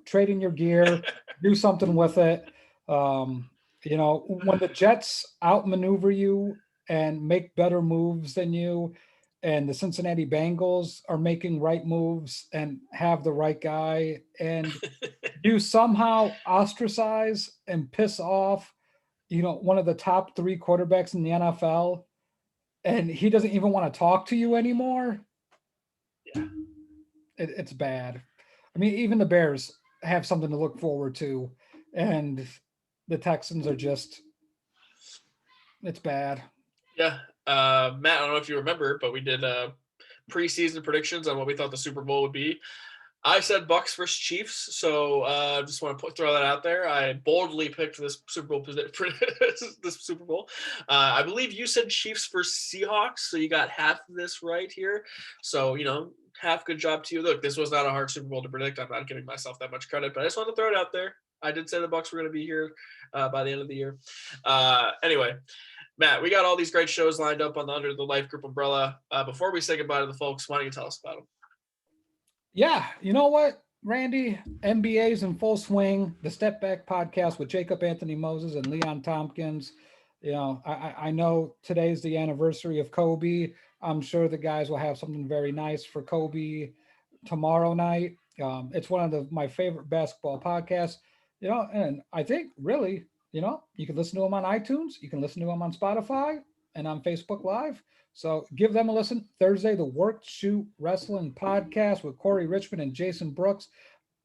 Trade in your gear, do something with it. When the Jets outmaneuver you and make better moves than you, and the Cincinnati Bengals are making right moves and have the right guy, and you somehow ostracize and piss off, one of the top 3 quarterbacks in the NFL, and he doesn't even want to talk to you anymore. Yeah. It's bad. I mean, even the Bears have something to look forward to, and the Texans are just, it's bad. Yeah. Matt, I don't know if you remember, but we did preseason predictions on what we thought the Super Bowl would be. I said Bucks versus Chiefs, so just want to throw that out there. I boldly picked this Super Bowl. This Super Bowl. I believe you said Chiefs versus Seahawks, so you got half of this right here. So half good job to you. Look, this was not a hard Super Bowl to predict. I'm not giving myself that much credit, but I just wanted to throw it out there. I did say the Bucks were going to be here by the end of the year. Anyway, Matt, we got all these great shows lined up on the Under the Life Group umbrella. Before we say goodbye to the folks, why don't you tell us about them? Yeah, you know what, Randy? NBA's in full swing. The Step Back podcast with Jacob Anthony Moses and Leon Tompkins. I know today's the anniversary of Kobe. I'm sure the guys will have something very nice for Kobe tomorrow night. It's one of my favorite basketball podcasts, and I think really, you can listen to them on iTunes. You can listen to them on Spotify and on Facebook Live. So give them a listen. Thursday, the Work Shoot Wrestling podcast with Corey Richmond and Jason Brooks.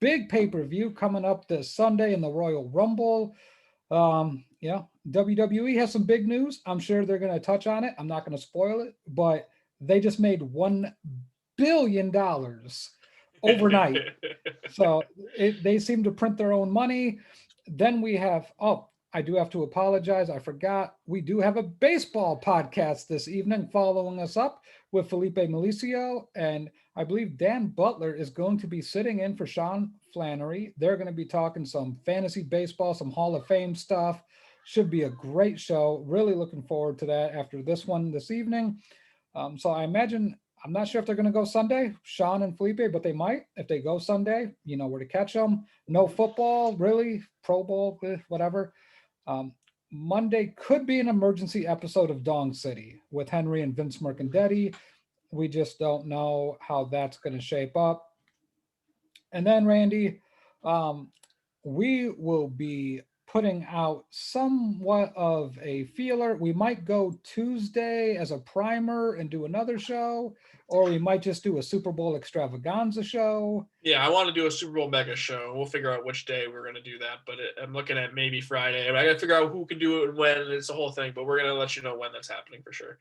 Big pay-per-view coming up this Sunday in the Royal Rumble. WWE has some big news. I'm sure they're going to touch on it. I'm not going to spoil it, but they just made $1 billion overnight. So they seem to print their own money. Then we have, I do have to apologize. I forgot. We do have a baseball podcast this evening following us up with Felipe Milicio. And I believe Dan Butler is going to be sitting in for Sean Flannery. They're going to be talking some fantasy baseball, some Hall of Fame stuff. Should be a great show. Really looking forward to that after this one this evening. So I imagine, I'm not sure if they're going to go Sunday, Sean and Felipe, but they might. If they go Sunday, you know where to catch them. No football, really. Pro Bowl, whatever. Monday could be an emergency episode of Dong City with Henry and Vince Mercandetti. We just don't know how that's going to shape up. And then, Randy, we will be putting out somewhat of a feeler. We might go Tuesday as a primer and do another show, or we might just do a Super Bowl extravaganza show. Yeah, I want to do a Super Bowl mega show. We'll figure out which day we're going to do that, but I'm looking at maybe Friday. I got to figure out who can do it and when. It's a whole thing, but we're going to let you know when that's happening for sure.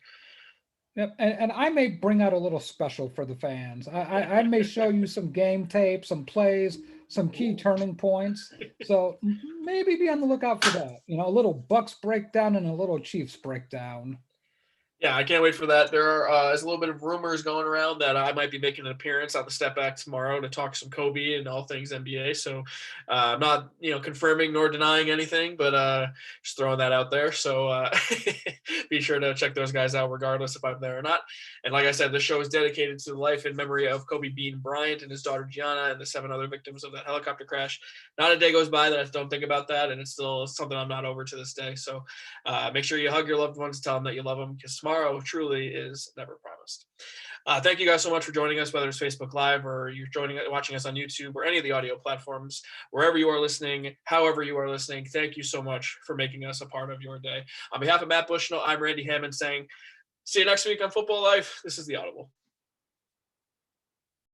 Yep, and I may bring out a little special for the fans. I may show you some game tape, some plays, some key turning points. So maybe be on the lookout for that. You know, a little Bucks breakdown and a little Chiefs breakdown. Yeah, I can't wait for that. There's a little bit of rumors going around that I might be making an appearance on the Step Back tomorrow to talk some Kobe and all things NBA. So I'm not, confirming nor denying anything, but just throwing that out there. So be sure to check those guys out, regardless if I'm there or not. And like I said, this show is dedicated to the life and memory of Kobe Bean Bryant and his daughter Gianna and the 7 other victims of that helicopter crash. Not a day goes by that I don't think about that, and it's still something I'm not over to this day. So make sure you hug your loved ones, tell them that you love them, because tomorrow truly is never promised. Thank you guys so much for joining us, whether it's Facebook Live or you're watching us on YouTube or any of the audio platforms, wherever you are listening, however you are listening. Thank you so much for making us a part of your day. On behalf of Matt Bushnell, I'm Randy Hammond saying, see you next week on Football Life. This is the Audible.